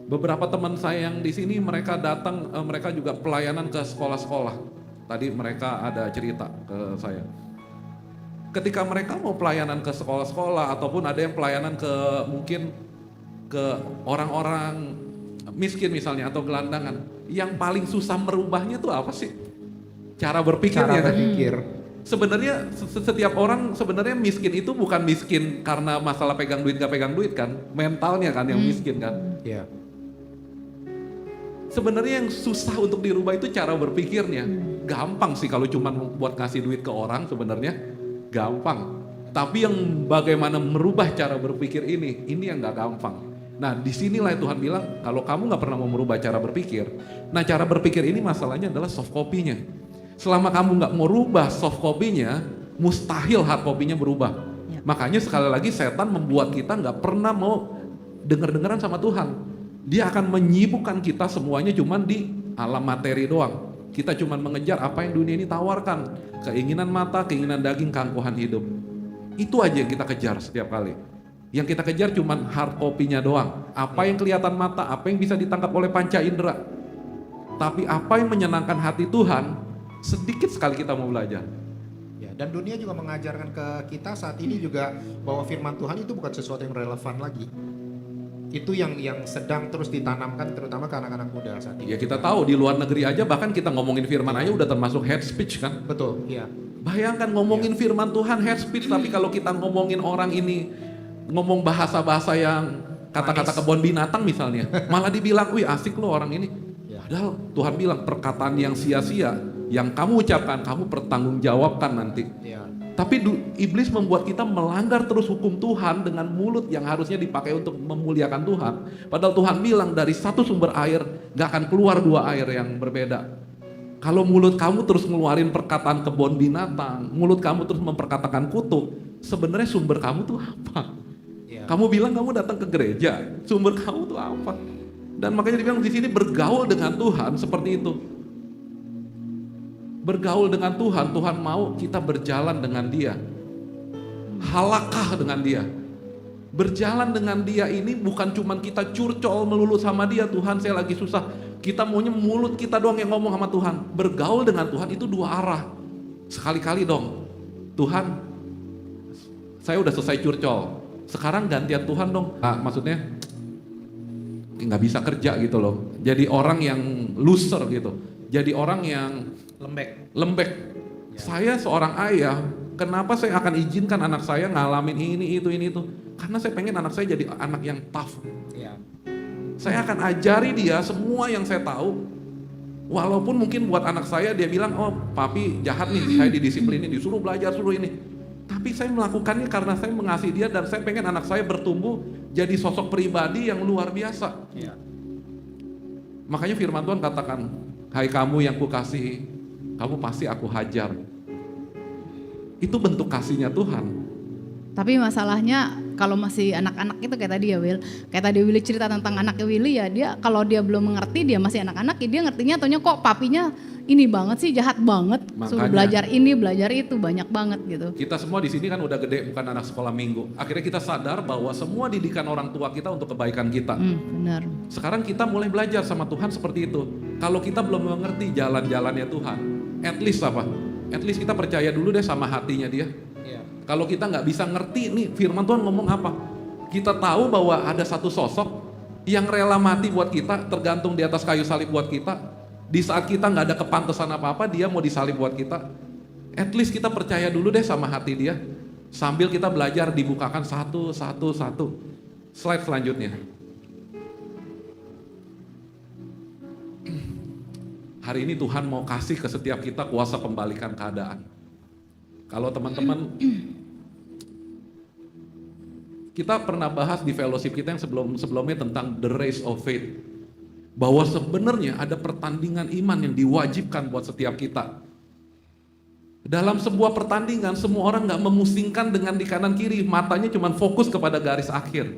Beberapa teman saya yang di sini mereka datang, mereka juga pelayanan ke sekolah-sekolah. Tadi mereka ada cerita ke saya. Ketika mereka mau pelayanan ke sekolah-sekolah ataupun ada yang pelayanan ke mungkin ke orang-orang miskin misalnya atau gelandangan, yang paling susah merubahnya tuh apa sih? Cara berpikirnya. Cara berpikir. Sebenarnya setiap orang sebenarnya miskin itu bukan miskin karena masalah pegang duit gak pegang duit kan, mentalnya kan yang miskin kan. Ya. Sebenarnya yang susah untuk dirubah itu cara berpikirnya. Gampang sih kalau cuma buat ngasih duit ke orang sebenarnya. Gampang, tapi yang bagaimana merubah cara berpikir ini yang nggak gampang. Nah disinilah Tuhan bilang kalau kamu nggak pernah mau merubah cara berpikir, nah cara berpikir ini masalahnya adalah soft copy-nya. Selama kamu nggak mau rubah soft copy-nya, mustahil hard copy-nya berubah. Ya. Makanya sekali lagi setan membuat kita nggak pernah mau dengar-dengaran sama Tuhan. Dia akan menyibukkan kita semuanya cuman di alam materi doang. Kita cuma mengejar apa yang dunia ini tawarkan. Keinginan mata, keinginan daging, keangkuhan hidup. Itu aja yang kita kejar setiap kali. Yang kita kejar cuma hard copy-nya doang. Apa yang kelihatan mata, apa yang bisa ditangkap oleh panca indera. Tapi apa yang menyenangkan hati Tuhan, sedikit sekali kita mau belajar. Ya, dan dunia juga mengajarkan ke kita saat ini juga bahwa firman Tuhan itu bukan sesuatu yang relevan lagi. Itu yang sedang terus ditanamkan terutama ke anak-anak muda saat ini. Ya kita tahu di luar negeri aja bahkan kita ngomongin firman aja udah termasuk hate speech kan. Betul, iya. Bayangkan ngomongin firman Tuhan hate speech, tapi kalau kita ngomongin orang ini ngomong bahasa-bahasa yang kata-kata kebun binatang misalnya, malah dibilang, wih asik lo orang ini. Ya. Padahal Tuhan bilang perkataan yang sia-sia yang kamu ucapkan kamu pertanggungjawabkan nanti. Iya. Tapi iblis membuat kita melanggar terus hukum Tuhan dengan mulut yang harusnya dipakai untuk memuliakan Tuhan. Padahal Tuhan bilang dari satu sumber air gak akan keluar dua air yang berbeda. Kalau mulut kamu terus ngeluarin perkataan kebun binatang, mulut kamu terus memperkatakan kutuk, sebenarnya sumber kamu tuh apa? Iya. Kamu bilang kamu datang ke gereja, sumber kamu tuh apa? Dan makanya dibilang di sini bergaul dengan Tuhan seperti itu. Bergaul dengan Tuhan, Tuhan mau kita berjalan dengan Dia. Halakah dengan Dia. Berjalan dengan Dia ini bukan cuma kita curcol melulu sama Dia, Tuhan saya lagi susah. Kita maunya mulut kita doang yang ngomong sama Tuhan. Bergaul dengan Tuhan itu dua arah. Sekali-kali dong. Tuhan, saya udah selesai curcol. Sekarang gantian Tuhan dong. Nah, maksudnya nggak bisa kerja gitu loh. Jadi orang yang loser gitu. Jadi orang yang lembek. Saya seorang ayah, kenapa saya akan izinkan anak saya ngalamin ini, itu. Karena saya pengen anak saya jadi anak yang tough. Ya. Saya akan ajari dia semua yang saya tahu. Walaupun mungkin buat anak saya dia bilang, oh papi jahat nih, saya didisiplinin, disuruh belajar, suruh ini. Tapi saya melakukannya karena saya mengasihi dia dan saya pengen anak saya bertumbuh jadi sosok pribadi yang luar biasa. Ya. Makanya firman Tuhan katakan, hai kamu yang kukasihi, kamu pasti aku hajar. Itu bentuk kasihnya Tuhan. Tapi masalahnya kalau masih anak-anak itu kayak tadi ya Will, kayak tadi Willy cerita tentang anaknya Willy ya, dia kalau dia belum mengerti, dia masih anak-anak ya dia ngertinya taunya kok papinya ini banget sih, jahat banget, suruh Makanya. belajar ini, belajar itu, banyak banget gitu. Kita semua di sini kan udah gede, bukan anak sekolah minggu. Akhirnya kita sadar bahwa semua didikan orang tua kita untuk kebaikan kita. Benar. Sekarang kita mulai belajar sama Tuhan seperti itu. Kalau kita belum mengerti jalan-jalannya Tuhan, at least apa? At least kita percaya dulu deh sama hatinya dia. Ya. Kalau kita nggak bisa ngerti nih firman Tuhan ngomong apa, kita tahu bahwa ada satu sosok yang rela mati buat kita, tergantung di atas kayu salib buat kita. Di saat kita nggak ada kepantasan apa-apa, dia mau disalib buat kita. At least kita percaya dulu deh sama hati dia. Sambil kita belajar dibukakan satu. Slide selanjutnya. Hari ini Tuhan mau kasih ke setiap kita kuasa pembalikan keadaan. Kalau teman-teman, kita pernah bahas di fellowship kita yang sebelumnya tentang the race of faith. Bahwa sebenarnya ada pertandingan iman yang diwajibkan buat setiap kita. Dalam sebuah pertandingan, semua orang gak memusingkan dengan di kanan kiri, matanya cuma fokus kepada garis akhir.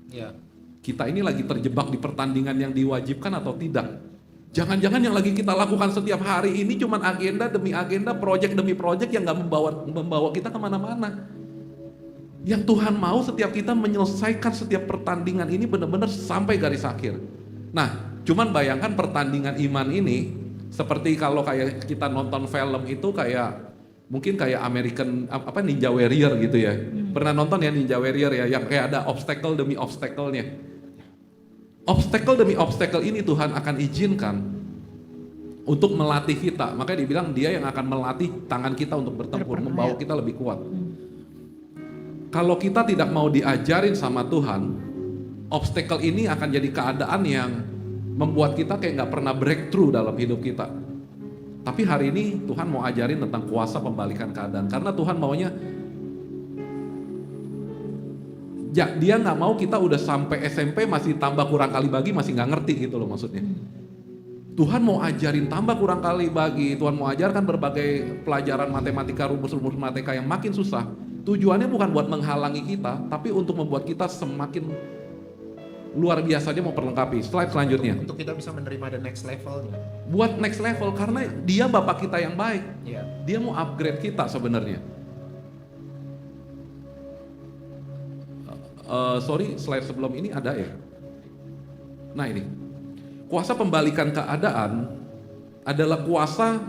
Ya. Kita ini lagi terjebak di pertandingan yang diwajibkan atau tidak? Jangan-jangan yang lagi kita lakukan setiap hari ini cuma agenda demi agenda, proyek demi proyek yang gak membawa kita kemana-mana. Yang Tuhan mau setiap kita menyelesaikan setiap pertandingan ini benar-benar sampai garis akhir. Nah, cuman bayangkan pertandingan iman ini seperti kalau kayak kita nonton film itu kayak mungkin kayak American Ninja Warrior gitu ya. Pernah nonton ya Ninja Warrior ya, yang kayak ada obstacle demi obstacle-nya. Obstacle demi obstacle ini Tuhan akan izinkan untuk melatih kita. Makanya dibilang dia yang akan melatih tangan kita untuk bertempur, membawa kita lebih kuat. Kalau kita tidak mau diajarin sama Tuhan, obstacle ini akan jadi keadaan yang membuat kita kayak gak pernah breakthrough dalam hidup kita. Tapi hari ini Tuhan mau ajarin tentang kuasa pembalikan keadaan. Karena Tuhan maunya, dia gak mau kita udah sampai SMP masih tambah kurang kali bagi, masih gak ngerti gitu loh maksudnya. Tuhan mau ajarin tambah kurang kali bagi, Tuhan mau ajarkan berbagai pelajaran matematika, rumus-rumus matematika yang makin susah. Tujuannya bukan buat menghalangi kita, tapi untuk membuat kita semakin luar biasa. Dia mau perlengkapi. Slide selanjutnya. Untuk kita bisa menerima the next levelnya. Buat next level, karena dia Bapak kita yang baik. Ya. Dia mau upgrade kita sebenarnya. Sorry, slide sebelum ini ada ya. Nah ini, kuasa pembalikan keadaan adalah kuasa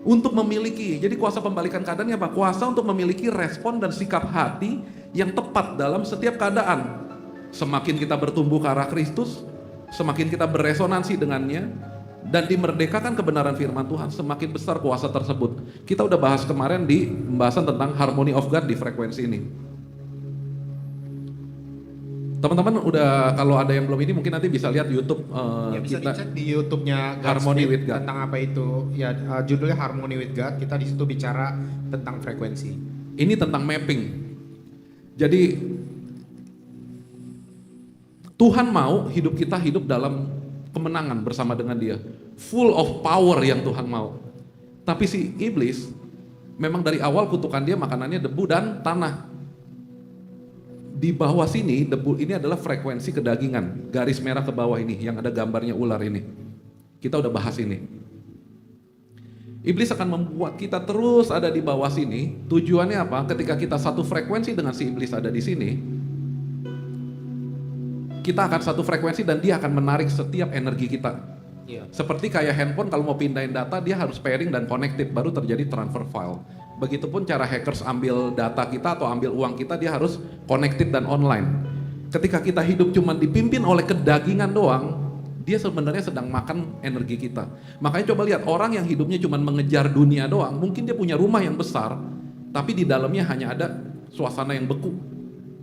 untuk memiliki. Jadi kuasa pembalikan keadaannya apa? Kuasa untuk memiliki respon dan sikap hati yang tepat dalam setiap keadaan. Semakin kita bertumbuh ke arah Kristus, semakin kita beresonansi dengannya, dan dimerdekakan kebenaran firman Tuhan, semakin besar kuasa tersebut. Kita udah bahas kemarin di pembahasan tentang harmony of God di frekuensi ini. Teman-teman udah, kalau ada yang belum ini mungkin nanti bisa lihat YouTube Ya bisa kita. dicek di YouTube-nya Harmony with God. tentang apa itu. Ya judulnya Harmony with God. Kita di situ bicara tentang frekuensi. Ini tentang mapping. Jadi Tuhan mau hidup kita hidup dalam kemenangan bersama dengan Dia. Full of power yang Tuhan mau. Tapi si iblis memang dari awal kutukan dia makanannya debu dan tanah. Di bawah sini debu ini adalah frekuensi kedagingan. Garis merah ke bawah ini yang ada gambarnya ular ini. Kita udah bahas ini. Iblis akan membuat kita terus ada di bawah sini. Tujuannya apa? Ketika kita satu frekuensi dengan si iblis ada di sini, kita akan satu frekuensi dan dia akan menarik setiap energi kita. Iya. Seperti kayak handphone kalau mau pindahin data dia harus pairing dan connected baru terjadi transfer file. Begitupun cara hackers ambil data kita atau ambil uang kita, dia harus connected dan online. Ketika kita hidup cuma dipimpin oleh kedagingan doang, dia sebenarnya sedang makan energi kita. Makanya coba lihat orang yang hidupnya cuma mengejar dunia doang, mungkin dia punya rumah yang besar, tapi di dalamnya hanya ada suasana yang beku.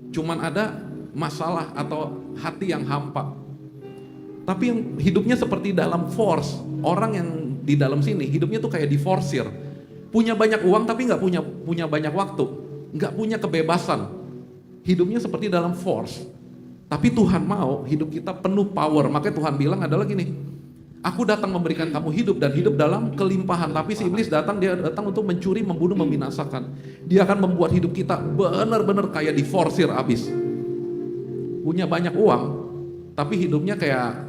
Cuman ada masalah atau hati yang hampa. Tapi yang hidupnya seperti dalam force, orang yang di dalam sini hidupnya tuh kayak diforsir. Punya banyak uang tapi nggak punya banyak waktu, nggak punya kebebasan. Hidupnya seperti dalam force. Tapi Tuhan mau hidup kita penuh power. Makanya Tuhan bilang adalah gini, aku datang memberikan kamu hidup dan hidup dalam kelimpahan. Tapi si iblis dia datang untuk mencuri, membunuh, membinasakan. Dia akan membuat hidup kita benar-benar kayak diforsir abis. Punya banyak uang, tapi hidupnya kayak,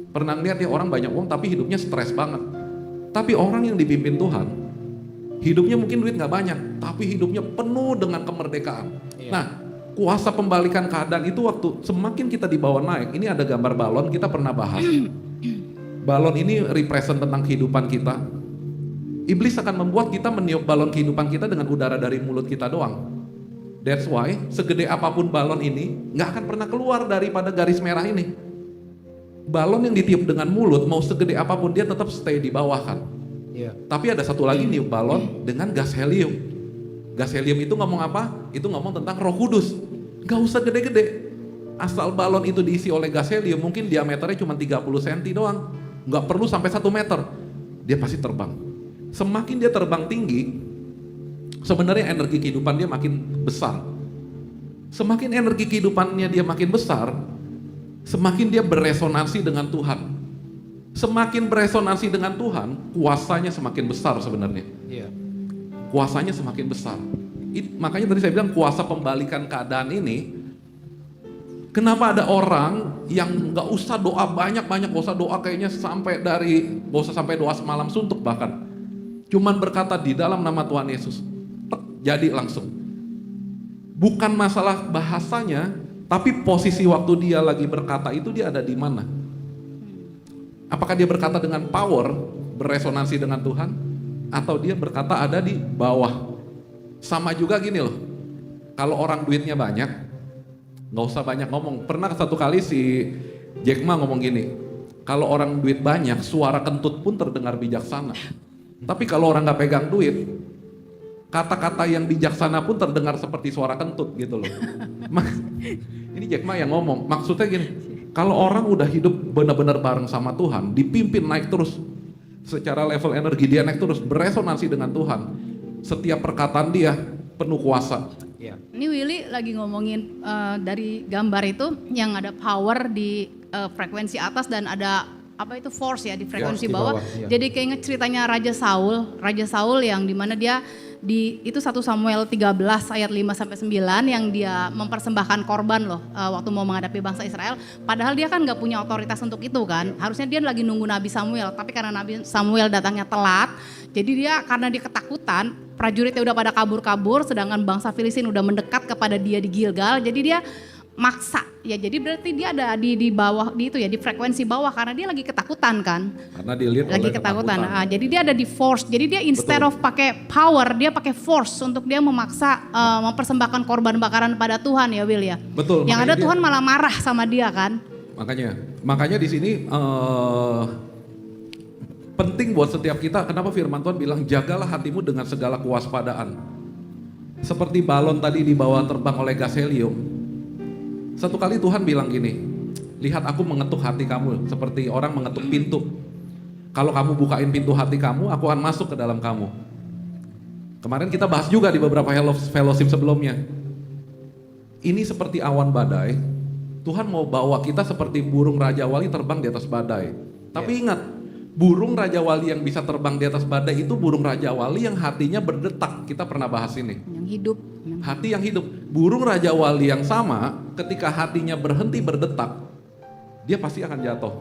pernah lihat ya orang banyak uang tapi hidupnya stres banget. Tapi orang yang dipimpin Tuhan, hidupnya mungkin duit gak banyak, tapi hidupnya penuh dengan kemerdekaan. Nah, kuasa pembalikan keadaan itu waktu semakin kita dibawa naik. Ini ada gambar balon, kita pernah bahas. Balon ini represent tentang kehidupan kita. Iblis akan membuat kita meniup balon kehidupan kita dengan udara dari mulut kita doang. That's why segede apapun balon ini gak akan pernah keluar daripada garis merah ini. Balon yang ditiup dengan mulut mau segede apapun dia tetap stay di bawah kan. Tapi ada satu lagi niup balon dengan gas helium. Gas helium itu ngomong apa? Itu ngomong tentang Roh Kudus. Gak usah gede-gede. Asal balon itu diisi oleh gas helium, mungkin diameternya cuma 30 cm doang. Gak perlu sampai 1 meter. Dia pasti terbang. Semakin dia terbang tinggi, sebenarnya energi kehidupan dia makin besar. Semakin energi kehidupannya dia makin besar, semakin dia beresonansi dengan Tuhan. Semakin beresonansi dengan Tuhan, kuasanya semakin besar sebenarnya. Kuasanya semakin besar. Makanya tadi saya bilang kuasa pembalikan keadaan ini. Kenapa ada orang yang nggak usah doa banyak-banyak, nggak usah doa kayaknya nggak usah sampai doa semalam suntuk bahkan. Cuman berkata di dalam nama Tuhan Yesus, jadi langsung. Bukan masalah bahasanya, tapi posisi waktu dia lagi berkata itu dia ada di mana? Apakah dia berkata dengan power, beresonansi dengan Tuhan? Atau dia berkata ada di bawah? Sama juga gini loh, kalau orang duitnya banyak, gak usah banyak ngomong. Pernah satu kali si Jack Ma ngomong gini, kalau orang duit banyak, suara kentut pun terdengar bijaksana. Tapi kalau orang gak pegang duit, kata-kata yang bijaksana pun terdengar seperti suara kentut gitu loh. Ini Jack Ma yang ngomong, maksudnya gini, kalau orang udah hidup benar-benar bareng sama Tuhan, dipimpin naik terus, secara level energi dia naik terus, beresonansi dengan Tuhan. Setiap perkataan dia penuh kuasa. Ini Willy lagi ngomongin dari gambar itu yang ada power di frekuensi atas dan ada apa itu force ya di frekuensi bawah. Jadi keinget ceritanya Raja Saul yang dimana dia itu 1 Samuel 13 ayat 5-9 yang dia mempersembahkan korban loh waktu mau menghadapi bangsa Israel. Padahal dia kan gak punya otoritas untuk itu kan. Harusnya dia lagi nunggu Nabi Samuel, tapi karena Nabi Samuel datangnya telat, jadi dia karena dia ketakutan, prajuritnya udah pada kabur-kabur, sedangkan bangsa Filistin udah mendekat kepada dia di Gilgal, jadi dia maksa ya, jadi berarti dia ada di bawah di itu ya, di frekuensi bawah karena dia lagi ketakutan kan, karena dia lagi ketakutan. Jadi dia ada di force, jadi dia instead of pakai power dia pakai force untuk dia memaksa mempersembahkan korban bakaran pada Tuhan ya Will ya. Betul. Yang ada Tuhan malah marah sama dia kan. Makanya di sini penting buat setiap kita. Kenapa firman Tuhan bilang jagalah hatimu dengan segala kewaspadaan. Seperti balon tadi dibawa terbang oleh gas helium. Satu kali Tuhan bilang gini, lihat aku mengetuk hati kamu seperti orang mengetuk pintu. Kalau kamu bukain pintu hati kamu, aku akan masuk ke dalam kamu. Kemarin kita bahas juga di beberapa fellowship sebelumnya. Ini seperti awan badai, Tuhan mau bawa kita seperti burung Raja Wali terbang di atas badai. Tapi ingat, burung Raja Wali yang bisa terbang di atas badai itu burung Raja Wali yang hatinya berdetak. Kita pernah bahas ini. Yang hidup. Hati yang hidup. Burung Raja Wali yang sama, ketika hatinya berhenti berdetak, dia pasti akan jatuh.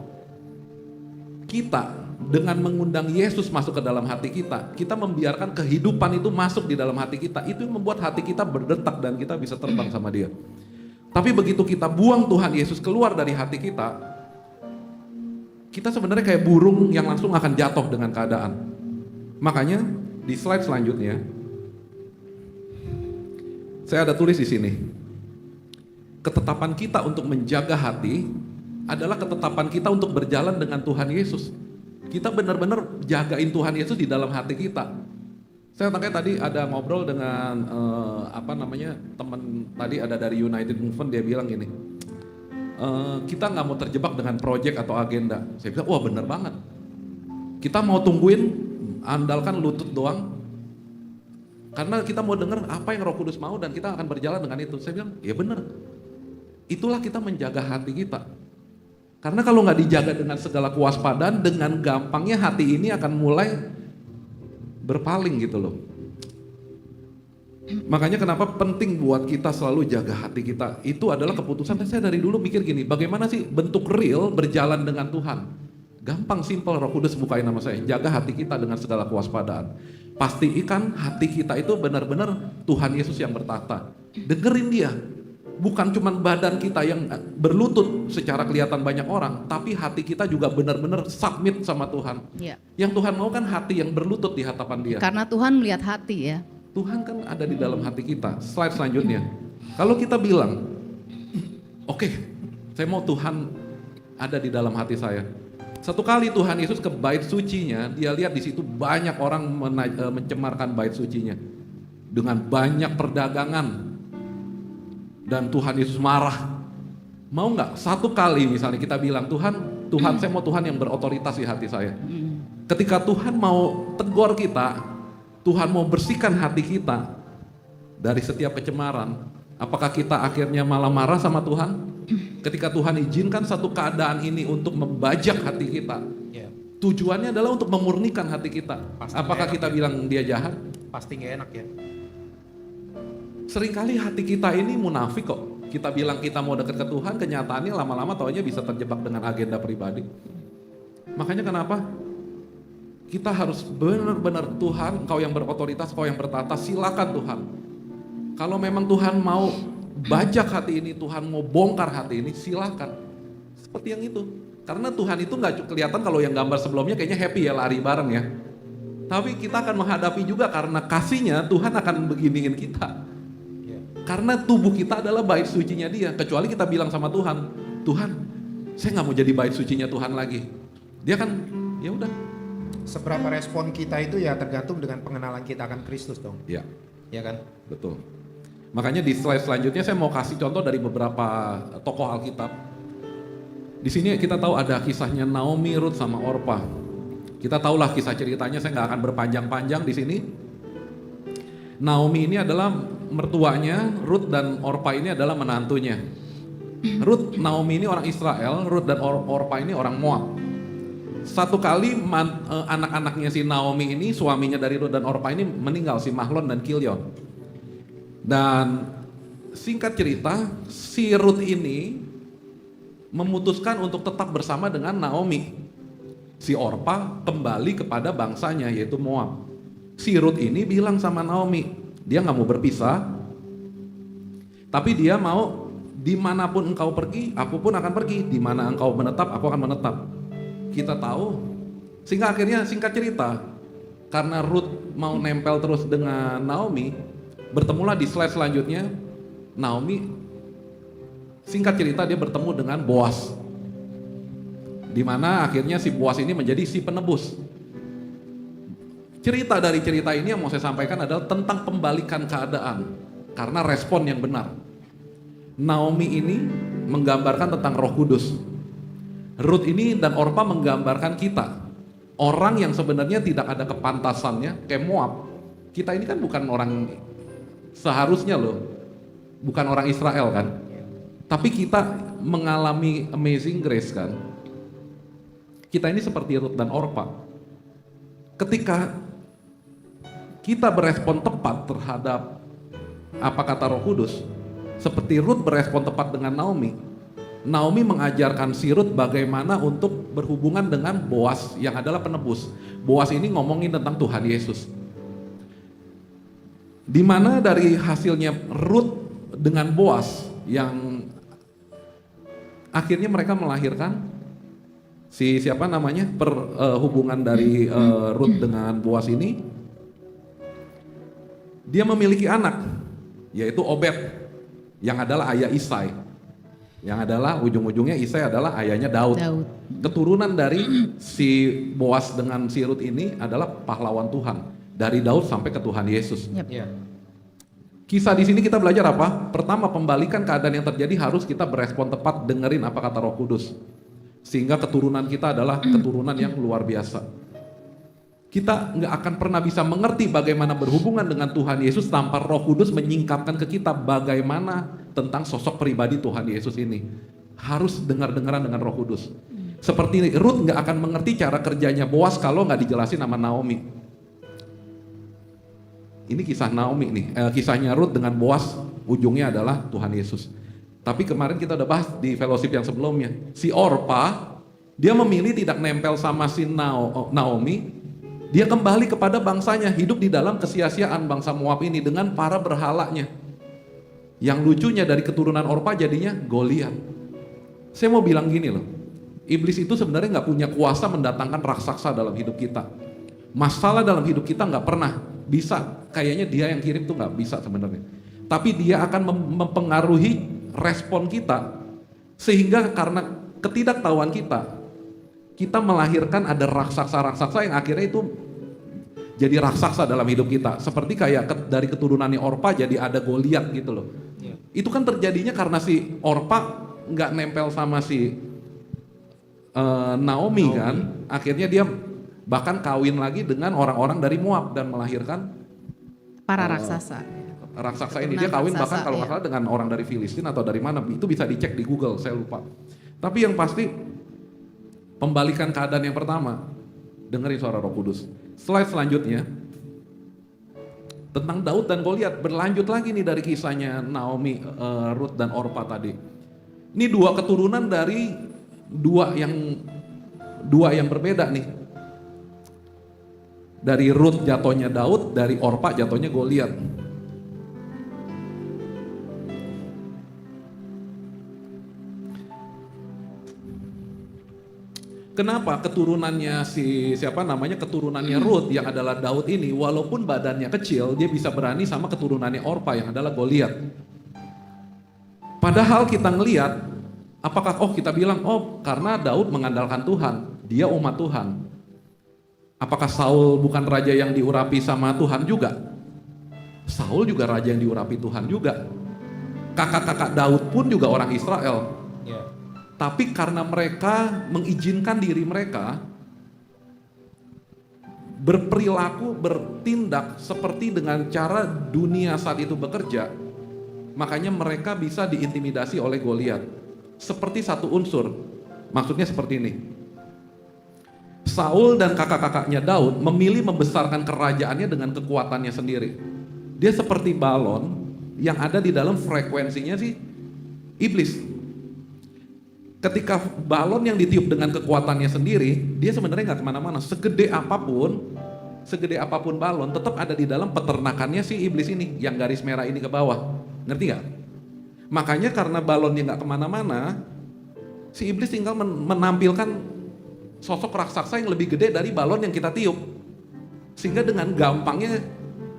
Kita dengan mengundang Yesus masuk ke dalam hati kita, kita membiarkan kehidupan itu masuk di dalam hati kita. Itu yang membuat hati kita berdetak dan kita bisa terbang sama dia. Tapi begitu kita buang Tuhan Yesus keluar dari hati kita, kita sebenarnya kayak burung yang langsung akan jatuh dengan keadaan. Makanya di slide selanjutnya, saya ada tulis di sini, ketetapan kita untuk menjaga hati adalah ketetapan kita untuk berjalan dengan Tuhan Yesus. Kita benar-benar jagain Tuhan Yesus di dalam hati kita. Saya tadi ada ngobrol dengan teman tadi ada dari United Movement, dia bilang gini, kita nggak mau terjebak dengan proyek atau agenda. Saya bilang, wah benar banget. Kita mau tungguin, andalkan lutut doang, karena kita mau dengar apa yang Roh Kudus mau dan kita akan berjalan dengan itu. Saya bilang, ya benar. Itulah kita menjaga hati kita. Karena kalau nggak dijaga dengan segala kewaspadaan, dengan gampangnya hati ini akan mulai berpaling gitu loh. Makanya kenapa penting buat kita selalu jaga hati kita. Itu adalah keputusan. Saya dari dulu mikir gini, bagaimana sih bentuk real berjalan dengan Tuhan? Gampang, simple, Roh Kudus bukain nama saya. Jaga hati kita dengan segala kewaspadaan. Pastikan hati kita itu benar-benar Tuhan Yesus yang bertata. Dengerin dia. Bukan cuma badan kita yang berlutut secara kelihatan banyak orang, tapi hati kita juga benar-benar submit sama Tuhan. Ya. Yang Tuhan mau kan hati yang berlutut di hadapan dia. Karena Tuhan melihat hati ya. Tuhan kan ada di dalam hati kita. Slide selanjutnya. Kalau kita bilang, oke, saya mau Tuhan ada di dalam hati saya. Satu kali Tuhan Yesus ke bait sucinya, dia lihat di situ banyak orang mencemarkan bait sucinya dengan banyak perdagangan. Dan Tuhan Yesus marah. Mau nggak satu kali misalnya kita bilang, Tuhan saya mau Tuhan yang berotoritas di hati saya. Ketika Tuhan mau tegur kita, Tuhan mau bersihkan hati kita dari setiap kecemaran, apakah kita akhirnya malah marah sama Tuhan? Ketika Tuhan izinkan satu keadaan ini untuk membajak hati kita, tujuannya adalah untuk memurnikan hati kita. Apakah kita bilang dia jahat? Pasti nggak enak ya. Seringkali hati kita ini munafik kok. Kita bilang kita mau dekat ke Tuhan, kenyataannya lama-lama taunya bisa terjebak dengan agenda pribadi. Makanya kenapa kita harus benar-benar Tuhan, Engkau yang berotoritas, Engkau yang bertata, silakan Tuhan. Kalau memang Tuhan mau bajak hati ini, Tuhan mau bongkar hati ini, silakan. Seperti yang itu. Karena Tuhan itu nggak kelihatan kalau yang gambar sebelumnya kayaknya happy ya, lari bareng ya. Tapi kita akan menghadapi juga karena kasihnya Tuhan akan beginiin kita. Karena tubuh kita adalah bait sucinya dia. Kecuali kita bilang sama Tuhan, Tuhan, saya nggak mau jadi bait sucinya Tuhan lagi. Dia kan, ya udah. Seberapa respon kita itu ya tergantung dengan pengenalan kita akan Kristus dong. Ya, Ya kan? betul. Makanya di slide selanjutnya saya mau kasih contoh dari beberapa tokoh Alkitab. Di sini kita tahu ada kisahnya Naomi, Ruth sama Orpa. Kita tahulah kisah ceritanya, saya nggak akan berpanjang-panjang di sini. Naomi ini adalah mertuanya, Ruth dan Orpa ini adalah menantunya. Naomi ini orang Israel, Ruth dan Orpa ini orang Moab. Satu kali anak-anaknya si Naomi ini, suaminya dari Ruth dan Orpa ini meninggal, si Mahlon dan Kilion. Dan singkat cerita, si Ruth ini memutuskan untuk tetap bersama dengan Naomi. Si Orpa kembali kepada bangsanya yaitu Moab. Si Ruth ini bilang sama Naomi, dia nggak mau berpisah, tapi dia mau dimanapun engkau pergi, aku pun akan pergi. Dimana engkau menetap, aku akan menetap. Kita tahu, sehingga akhirnya singkat cerita, karena Ruth mau nempel terus dengan Naomi, bertemulah di slide selanjutnya, Naomi, singkat cerita dia bertemu dengan Boas. Dimana akhirnya si Boas ini menjadi si penebus. Cerita dari cerita ini yang mau saya sampaikan adalah tentang pembalikan keadaan karena respon yang benar. Naomi ini menggambarkan tentang Roh Kudus. Ruth ini dan Orpa menggambarkan kita, orang yang sebenarnya tidak ada kepantasannya kayak Moab. Kita ini kan bukan orang seharusnya loh, bukan orang Israel kan. Tapi kita mengalami amazing grace kan. Kita ini seperti Ruth dan Orpa. Ketika kita berespon tepat terhadap apa kata Roh Kudus, seperti Ruth berespon tepat dengan Naomi. Naomi mengajarkan si Ruth bagaimana untuk berhubungan dengan Boas yang adalah penebus. Boas ini ngomongin tentang Tuhan Yesus. Di mana dari hasilnya Ruth dengan Boas yang akhirnya mereka melahirkan hubungan dari Ruth dengan Boas ini. Dia memiliki anak, yaitu Obed, yang adalah ayah Isai. Yang adalah ujung-ujungnya Isai adalah ayahnya Daud. Daud. Keturunan dari si Boas dengan si Rut ini adalah pahlawan Tuhan. Dari Daud sampai ke Tuhan Yesus. Yep. Ya. Kisah di sini kita belajar apa? Pertama, pembalikan keadaan yang terjadi harus kita berespon tepat, dengerin apa kata Roh Kudus. Sehingga keturunan kita adalah keturunan yang luar biasa. Kita nggak akan pernah bisa mengerti bagaimana berhubungan dengan Tuhan Yesus tanpa Roh Kudus menyingkapkan ke kita bagaimana tentang sosok pribadi Tuhan Yesus ini. Harus dengar-dengaran dengan Roh Kudus. Seperti Ruth nggak akan mengerti cara kerjanya Boas kalau nggak dijelasin sama Naomi. Ini kisah Naomi nih, kisahnya Ruth dengan Boas ujungnya adalah Tuhan Yesus. Tapi kemarin kita udah bahas di fellowship yang sebelumnya. Si Orpa, dia memilih tidak nempel sama si Naomi. Dia kembali kepada bangsanya, hidup di dalam kesia-siaan bangsa Moab ini dengan para berhalanya. Yang lucunya dari keturunan Orpa jadinya Goliat. Saya mau bilang gini loh, iblis itu sebenarnya nggak punya kuasa mendatangkan raksasa dalam hidup kita. Masalah dalam hidup kita nggak pernah bisa, kayaknya dia yang kirim tuh nggak bisa sebenarnya. Tapi dia akan mempengaruhi respon kita, sehingga karena ketidaktahuan kita melahirkan ada raksasa-raksasa yang akhirnya itu jadi raksasa dalam hidup kita. Seperti kayak dari keturunannya Orpa jadi ada Goliat gitu loh. Ya. Itu kan terjadinya karena si Orpa nggak nempel sama si Naomi kan. Akhirnya dia bahkan kawin lagi dengan orang-orang dari Moab dan melahirkan Para raksasa. raksasa ini. Keturunan Dia kawin raksasa, bahkan kalau nggak iya. salah dengan orang dari Filistin atau dari mana. Itu bisa dicek di Google, saya lupa. Tapi yang pasti pembalikan keadaan yang pertama, dengerin suara Roh Kudus. Slide selanjutnya tentang Daud dan Goliat, berlanjut lagi nih dari kisahnya Naomi, Ruth dan Orpa tadi. Ini dua keturunan dari dua yang berbeda nih. Dari Ruth jatuhnya Daud, dari Orpa jatuhnya Goliat. Kenapa keturunannya keturunannya Ruth yang adalah Daud ini, walaupun badannya kecil, dia bisa berani sama keturunannya Orpa yang adalah Goliat. Padahal kita ngelihat, kita bilang, karena Daud mengandalkan Tuhan, dia umat Tuhan. Apakah Saul bukan raja yang diurapi sama Tuhan juga? Saul juga raja yang diurapi Tuhan juga. Kakak-kakak Daud pun juga orang Israel. Ya. Tapi karena mereka mengizinkan diri mereka berperilaku, bertindak seperti dengan cara dunia saat itu bekerja, makanya mereka bisa diintimidasi oleh Goliat. Seperti satu unsur, maksudnya seperti ini. Saul dan kakak-kakaknya Daud memilih membesarkan kerajaannya dengan kekuatannya sendiri. Dia seperti balon yang ada di dalam frekuensinya si iblis. Ketika balon yang ditiup dengan kekuatannya sendiri, dia sebenarnya nggak kemana-mana. Segede apapun balon, tetap ada di dalam peternakannya si iblis ini, yang garis merah ini ke bawah. Ngerti nggak? Makanya karena balonnya nggak kemana-mana, si iblis tinggal menampilkan sosok raksasa yang lebih gede dari balon yang kita tiup. Sehingga dengan gampangnya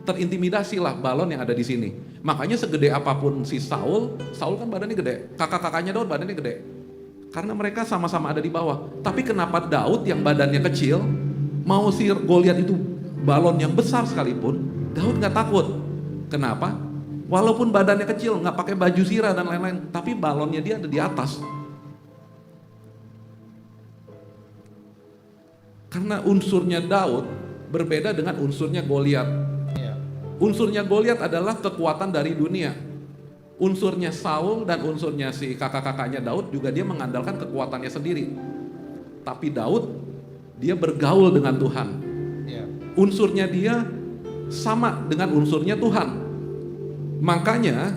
terintimidasi lah balon yang ada di sini. Makanya segede apapun si Saul kan badannya gede, kakak-kakaknya Daud badannya gede. Karena mereka sama-sama ada di bawah. Tapi kenapa Daud yang badannya kecil, mau si Goliat itu balon yang besar sekalipun, Daud nggak takut. Kenapa? Walaupun badannya kecil, nggak pakai baju zirah dan lain-lain, tapi balonnya dia ada di atas. Karena unsurnya Daud berbeda dengan unsurnya Goliat. Ya. Unsurnya Goliat adalah kekuatan dari dunia. Unsurnya Saul dan unsurnya si kakak-kakaknya Daud juga dia mengandalkan kekuatannya sendiri. Tapi Daud, dia bergaul dengan Tuhan. Ya. Unsurnya dia sama dengan unsurnya Tuhan. Makanya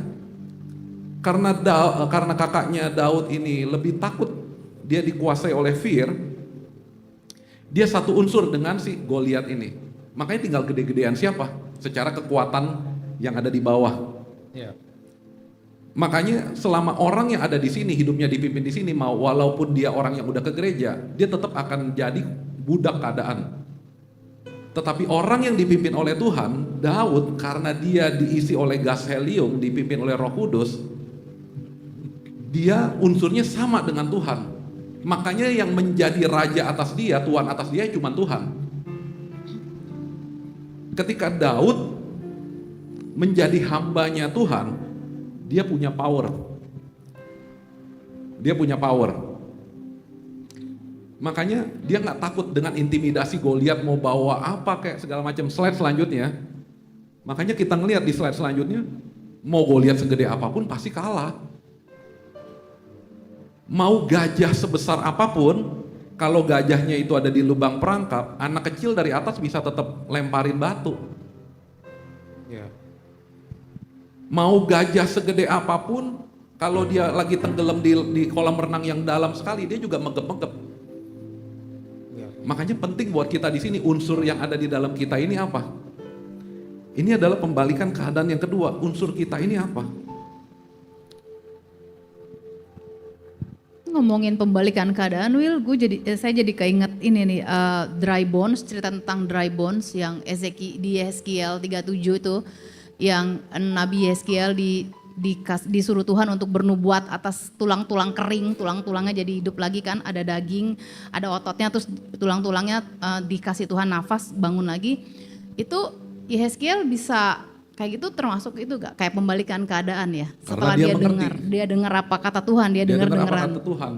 karena kakaknya Daud ini lebih takut, dia dikuasai oleh fear, dia satu unsur dengan si Goliat ini. Makanya tinggal gede-gedean siapa? Secara kekuatan yang ada di bawah. Ya. Makanya selama orang yang ada di sini, hidupnya dipimpin di sini, walaupun dia orang yang udah ke gereja, dia tetap akan jadi budak keadaan. Tetapi orang yang dipimpin oleh Tuhan, Daud, karena dia diisi oleh gas helium, dipimpin oleh Roh Kudus, dia unsurnya sama dengan Tuhan. Makanya yang menjadi raja atas dia, Tuhan atas dia cuma Tuhan. Ketika Daud menjadi hambanya Tuhan, dia punya power. Dia punya power. Makanya dia nggak takut dengan intimidasi Goliat mau bawa apa kayak segala macam. Slide selanjutnya. Makanya kita ngelihat di slide selanjutnya, mau Goliat segede apapun pasti kalah. Mau gajah sebesar apapun, kalau gajahnya itu ada di lubang perangkap, anak kecil dari atas bisa tetap lemparin batu. Ya. Mau gajah segede apapun, kalau dia lagi tenggelam di kolam renang yang dalam sekali, dia juga megep-megep. Makanya penting buat kita di sini, unsur yang ada di dalam kita ini apa? Ini adalah pembalikan keadaan yang kedua. Unsur kita ini apa? Ngomongin pembalikan keadaan, Will, saya jadi keinget ini nih, dry bones, cerita tentang dry bones yang di Yeskiel 37 itu, yang Nabi Yeskiel disuruh Tuhan untuk bernubuat atas tulang-tulang kering, tulang-tulangnya jadi hidup lagi kan, ada daging, ada ototnya, terus tulang-tulangnya dikasih Tuhan nafas, bangun lagi. Itu Yeskiel bisa kayak gitu, termasuk itu gak? Kayak pembalikan keadaan ya? Setelah dia dengar apa kata Tuhan, dia dengar apa kata Tuhan.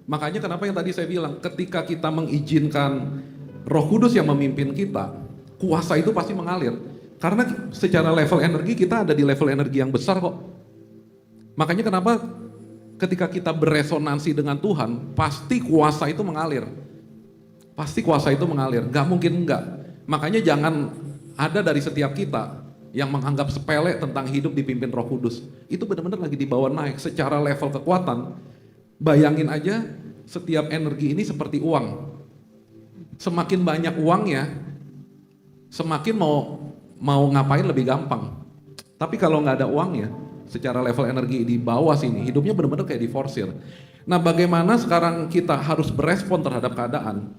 Makanya kenapa yang tadi saya bilang, ketika kita mengizinkan Roh Kudus yang memimpin kita, kuasa itu pasti mengalir. Karena secara level energi kita ada di level energi yang besar kok. Makanya kenapa ketika kita beresonansi dengan Tuhan, pasti kuasa itu mengalir. Pasti kuasa itu mengalir, gak mungkin enggak. Makanya jangan ada dari setiap kita yang menganggap sepele tentang hidup dipimpin Roh Kudus. Itu benar-benar lagi dibawa naik secara level kekuatan. Bayangin aja setiap energi ini seperti uang. Semakin banyak uangnya, semakin mau ngapain lebih gampang. Tapi kalau nggak ada uangnya, secara level energi di bawah sini, hidupnya benar-benar kayak diforsir. Nah, bagaimana sekarang kita harus berespon terhadap keadaan?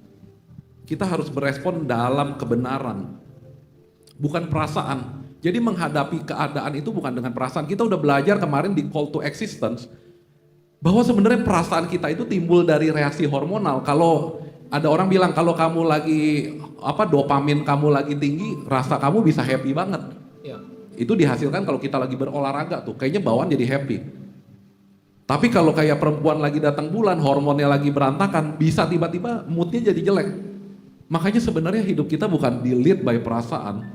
Kita harus berespon dalam kebenaran, bukan perasaan. Jadi menghadapi keadaan itu bukan dengan perasaan. Kita udah belajar kemarin di call to existence, bahwa sebenarnya perasaan kita itu timbul dari reaksi hormonal. Kalau ada orang bilang kalau kamu lagi dopamin kamu lagi tinggi, rasa kamu bisa happy banget. Ya. Itu dihasilkan kalau kita lagi berolahraga tuh, kayaknya bawaan jadi happy. Tapi kalau kayak perempuan lagi datang bulan, hormonnya lagi berantakan, bisa tiba-tiba moodnya jadi jelek. Makanya sebenarnya hidup kita bukan di-lead by perasaan,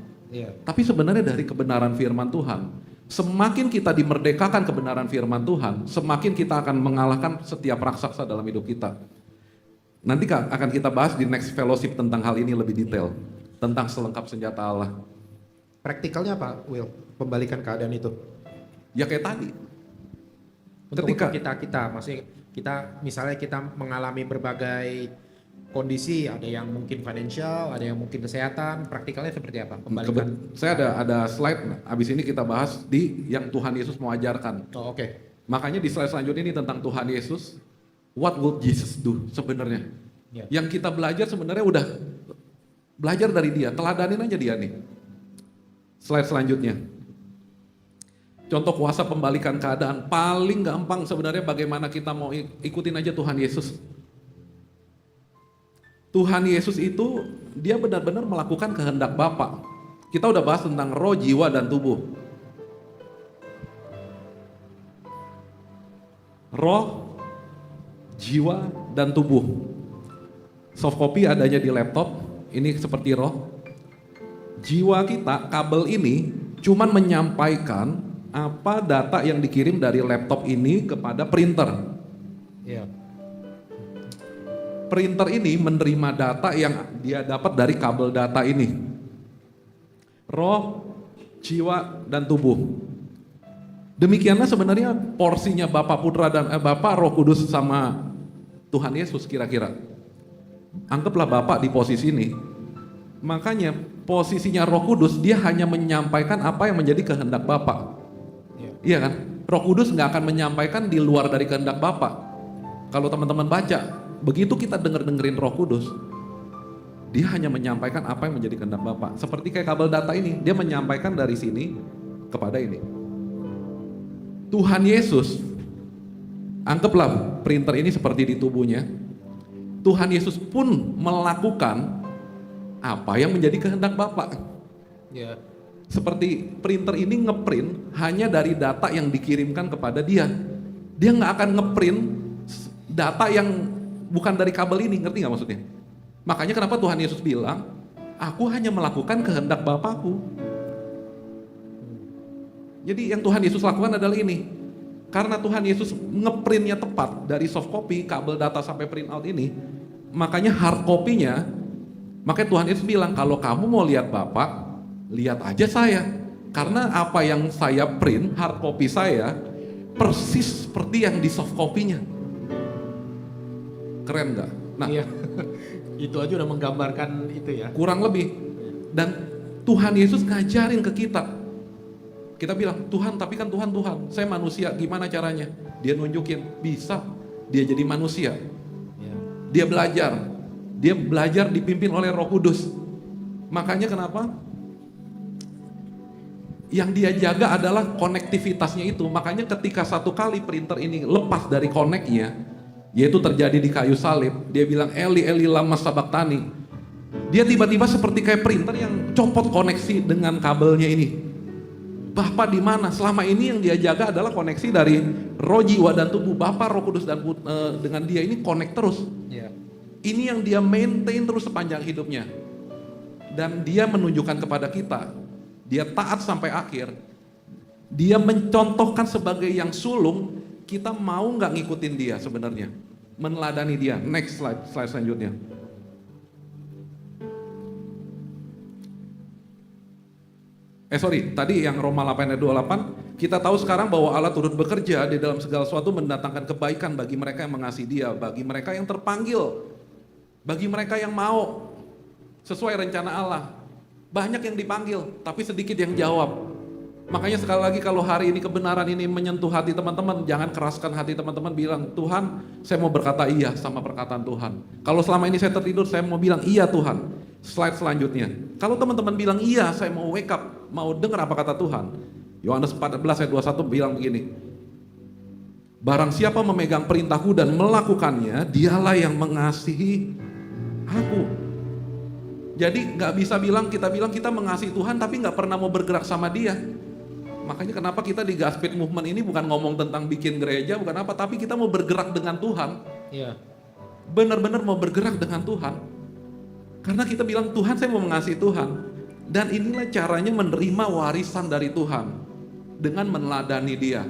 tapi sebenarnya dari kebenaran firman Tuhan. Semakin kita dimerdekakan kebenaran firman Tuhan, semakin kita akan mengalahkan setiap raksasa dalam hidup kita. Nanti akan kita bahas di next fellowship tentang hal ini lebih detail, tentang selengkap senjata Allah. Praktikalnya apa, Will? Pembalikan keadaan itu? Ya kayak tadi. Untuk kita, maksudnya kita misalnya kita mengalami berbagai kondisi, ada yang mungkin financial, ada yang mungkin kesehatan, praktikalnya seperti apa? Pembalikan. Saya ada slide, abis ini kita bahas di yang Tuhan Yesus mau ajarkan. Oh, oke. Makanya di slide selanjutnya ini tentang Tuhan Yesus, what would Jesus do sebenarnya? Yang kita belajar sebenarnya udah belajar dari dia, teladanin aja dia nih. Slide selanjutnya. Contoh kuasa pembalikan keadaan paling gampang sebenarnya bagaimana kita mau ikutin aja Tuhan Yesus. Tuhan Yesus itu dia benar-benar melakukan kehendak Bapa. Kita udah bahas tentang roh, jiwa, dan tubuh. Roh, jiwa, dan tubuh. Soft copy adanya di laptop, ini seperti roh. Jiwa kita, kabel ini cuman menyampaikan apa data yang dikirim dari laptop ini kepada printer. Printer ini menerima data yang dia dapat dari kabel data ini. Roh, jiwa, dan tubuh. Demikianlah sebenarnya porsinya Bapa Putra dan Bapa Roh Kudus sama Tuhan Yesus kira-kira. Anggaplah Bapa di posisi ini. Makanya posisinya Roh Kudus, dia hanya menyampaikan apa yang menjadi kehendak Bapa. Iya kan? Roh Kudus nggak akan menyampaikan di luar dari kehendak Bapa. Kalau teman-teman baca, begitu kita dengerin Roh Kudus, dia hanya menyampaikan apa yang menjadi kehendak Bapa. Seperti kayak kabel data ini, dia menyampaikan dari sini kepada ini. Tuhan Yesus Anggaplah printer ini seperti di tubuhnya. Tuhan Yesus pun melakukan apa yang menjadi kehendak Bapa. Ya. Seperti printer ini ngeprint hanya dari data yang dikirimkan kepada dia. Dia nggak akan ngeprint data yang bukan dari kabel ini, ngerti nggak maksudnya? Makanya kenapa Tuhan Yesus bilang, aku hanya melakukan kehendak Bapakku. Jadi yang Tuhan Yesus lakukan adalah ini. Karena Tuhan Yesus ngeprintnya tepat dari soft copy, kabel data sampai print out ini, makanya hard copy-nya, makanya Tuhan Yesus bilang, kalau kamu mau lihat Bapak, lihat aja saya. Karena apa yang saya print, hard copy saya, persis seperti yang di soft copy-nya. Keren nggak? Nah, Iya. Itu aja udah menggambarkan itu ya. kurang lebih. Dan Tuhan Yesus ngajarin ke kita. Kita bilang, Tuhan, tapi kan Tuhan, saya manusia, gimana caranya? Dia nunjukin, bisa, dia jadi manusia. Ya. Dia belajar dipimpin oleh Roh Kudus. Makanya kenapa? Yang dia jaga adalah konektivitasnya itu. Makanya ketika satu kali printer ini lepas dari koneknya, yaitu terjadi di kayu salib, dia bilang, Eli, Eli, lama sabachthani. Dia tiba-tiba seperti kayak printer yang copot koneksi dengan kabelnya ini. Bapa di mana? Selama ini yang dia jaga adalah koneksi dari roh, jiwa, dan tubuh. Bapa, Roh Kudus, dan dengan dia ini connect terus. Ya. Ini yang dia maintain terus sepanjang hidupnya. Dan dia menunjukkan kepada kita, dia taat sampai akhir. Dia mencontohkan sebagai yang sulung, kita mau nggak ngikutin dia sebenarnya. Meneladani dia. Next slide selanjutnya. Tadi yang Roma 8 ayat 28, kita tahu sekarang bahwa Allah turut bekerja di dalam segala sesuatu mendatangkan kebaikan bagi mereka yang mengasihi Dia, bagi mereka yang terpanggil, bagi mereka yang mau sesuai rencana Allah. Banyak yang dipanggil, tapi sedikit yang jawab. Makanya sekali lagi kalau hari ini kebenaran ini menyentuh hati teman-teman, jangan keraskan hati teman-teman, bilang, Tuhan, saya mau berkata iya sama perkataan Tuhan. Kalau selama ini saya tertidur, saya mau bilang iya Tuhan. Slide selanjutnya. Kalau teman-teman bilang iya, saya mau wake up, mau dengar apa kata Tuhan. Yohanes 14 ayat 21 bilang begini. Barang siapa memegang perintahku dan melakukannya, dialah yang mengasihi aku. Jadi nggak bisa kita bilang kita mengasihi Tuhan tapi nggak pernah mau bergerak sama Dia. Makanya kenapa kita di Godspeed Movement ini bukan ngomong tentang bikin gereja, bukan apa, tapi kita mau bergerak dengan Tuhan. Iya. Benar-benar mau bergerak dengan Tuhan. Karena kita bilang, Tuhan, saya mau mengasihi Tuhan. Dan inilah caranya menerima warisan dari Tuhan. Dengan meneladani Dia.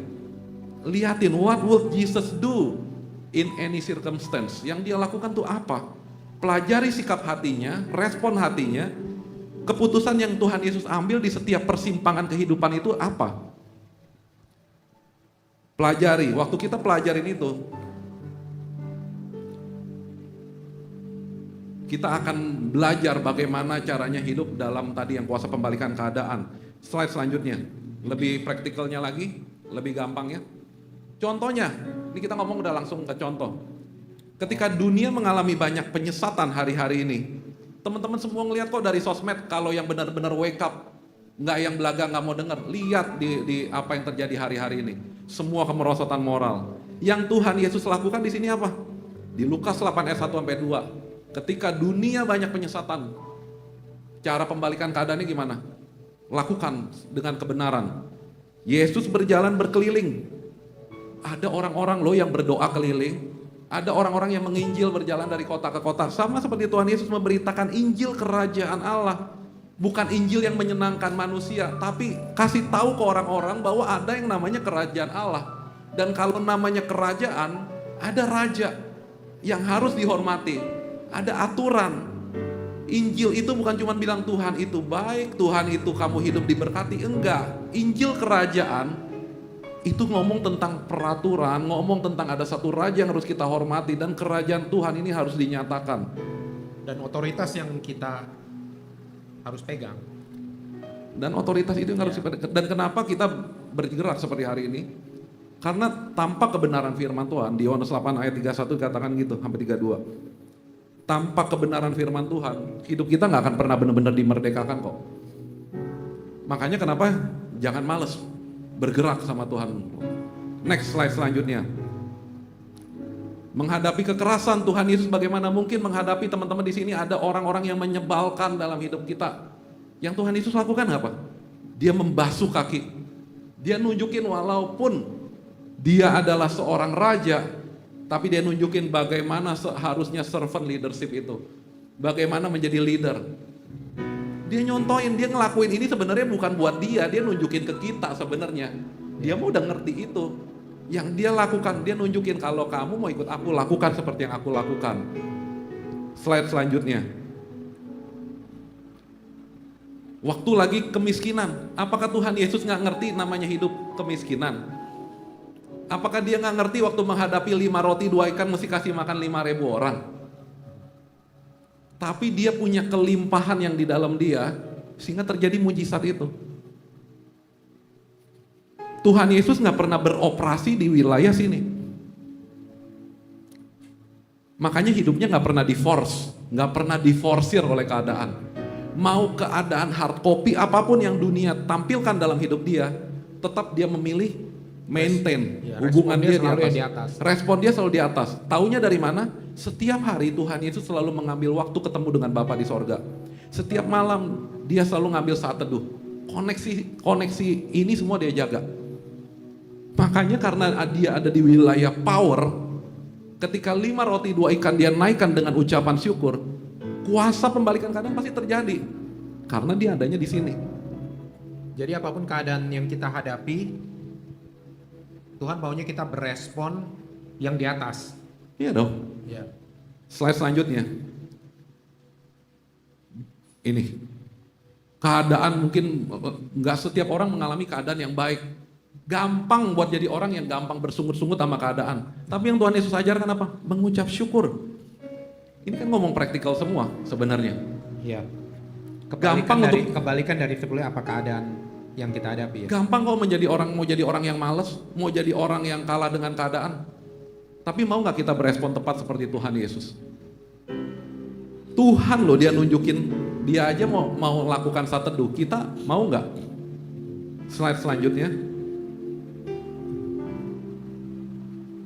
Lihatin, what will Jesus do in any circumstance? Yang Dia lakukan tuh apa? Pelajari sikap hatinya, respon hatinya, keputusan yang Tuhan Yesus ambil di setiap persimpangan kehidupan itu apa? Pelajari, waktu kita pelajarin itu, kita akan belajar bagaimana caranya hidup dalam tadi yang kuasa pembalikan keadaan. Slide selanjutnya, lebih praktikalnya lagi, lebih gampang ya. Contohnya, ini kita ngomong udah langsung ke contoh. Ketika dunia mengalami banyak penyesatan hari-hari ini, teman-teman semua ngeliat kok dari sosmed, kalau yang benar-benar wake up, nggak yang belaga nggak mau dengar, lihat di apa yang terjadi hari-hari ini. Semua kemerosotan moral. Yang Tuhan Yesus lakukan di sini apa? Di Lukas 8 ayat 1 sampai 2. Ketika dunia banyak penyesatan, cara pembalikan keadaannya gimana? Lakukan dengan kebenaran. Yesus berjalan berkeliling. Ada orang-orang loh yang berdoa keliling. Ada orang-orang yang menginjil berjalan dari kota ke kota. Sama seperti Tuhan Yesus memberitakan Injil kerajaan Allah. Bukan Injil yang menyenangkan manusia, tapi kasih tahu ke orang-orang bahwa ada yang namanya kerajaan Allah. Dan kalau namanya kerajaan, ada raja yang harus dihormati. Ada aturan. Injil itu bukan cuma bilang Tuhan itu baik, Tuhan itu kamu hidup diberkati. Enggak. Injil kerajaan itu ngomong tentang peraturan, ngomong tentang ada satu raja yang harus kita hormati, dan kerajaan Tuhan ini harus dinyatakan. Dan otoritas yang kita harus pegang. Dan otoritas itu yang harus dipegang. Dan kenapa kita bergerak seperti hari ini? Karena tanpa kebenaran firman Tuhan, di Yohanes 8 ayat 31 katakan gitu, sampai 32. Tanpa kebenaran firman Tuhan, hidup kita nggak akan pernah benar-benar dimerdekakan kok. Makanya kenapa jangan males bergerak sama Tuhan. Next slide selanjutnya. Menghadapi kekerasan, Tuhan Yesus bagaimana mungkin menghadapi teman-teman di sini ada orang-orang yang menyebalkan dalam hidup kita. Yang Tuhan Yesus lakukan apa? Dia membasuh kaki. Dia nunjukin walaupun dia adalah seorang raja, tapi dia nunjukin bagaimana seharusnya servant leadership itu. Bagaimana menjadi leader. Dia nyontoin, dia ngelakuin ini sebenarnya bukan buat dia nunjukin ke kita sebenarnya. Dia mau udah ngerti itu. Yang dia lakukan, dia nunjukin kalau kamu mau ikut aku, lakukan seperti yang aku lakukan. Slide selanjutnya. Waktu lagi kemiskinan, apakah Tuhan Yesus nggak ngerti namanya hidup kemiskinan? Apakah dia nggak ngerti waktu menghadapi 5 roti 2 ikan mesti kasih makan 5.000 orang? Tapi dia punya kelimpahan yang di dalam dia, sehingga terjadi mujizat itu. Tuhan Yesus nggak pernah beroperasi di wilayah sini. Makanya hidupnya nggak pernah di-force, nggak pernah diforsir oleh keadaan. Mau keadaan hard copy apapun yang dunia tampilkan dalam hidup dia, tetap dia memilih maintain hubungan dia di atas. Respon dia selalu di atas. Taunya dari mana? Setiap hari Tuhan Yesus selalu mengambil waktu ketemu dengan Bapa di sorga. Setiap malam dia selalu ngambil saat teduh. Koneksi ini semua dia jaga. Makanya karena dia ada di wilayah power, ketika 5 roti 2 ikan dia naikkan dengan ucapan syukur, kuasa pembalikan keadaan pasti terjadi. Karena dia adanya di sini. Jadi apapun keadaan yang kita hadapi, Tuhan maunya kita berespon yang di atas. Iya dong. Ya. Slide selanjutnya. Ini. Keadaan mungkin nggak setiap orang mengalami keadaan yang baik. Gampang buat jadi orang yang gampang bersungut-sungut sama keadaan. Tapi yang Tuhan Yesus ajarkan apa? Mengucap syukur. Ini kan ngomong praktikal semua sebenarnya. Iya. Kebalikan dari sebelumnya apa keadaan yang kita hadapi ya. Gampang kok mau jadi orang yang malas, mau jadi orang yang kalah dengan keadaan. Tapi mau nggak kita berespon tepat seperti Tuhan Yesus? Tuhan loh dia nunjukin, dia aja mau lakukan saat teduh. Kita mau nggak? Slide selanjutnya.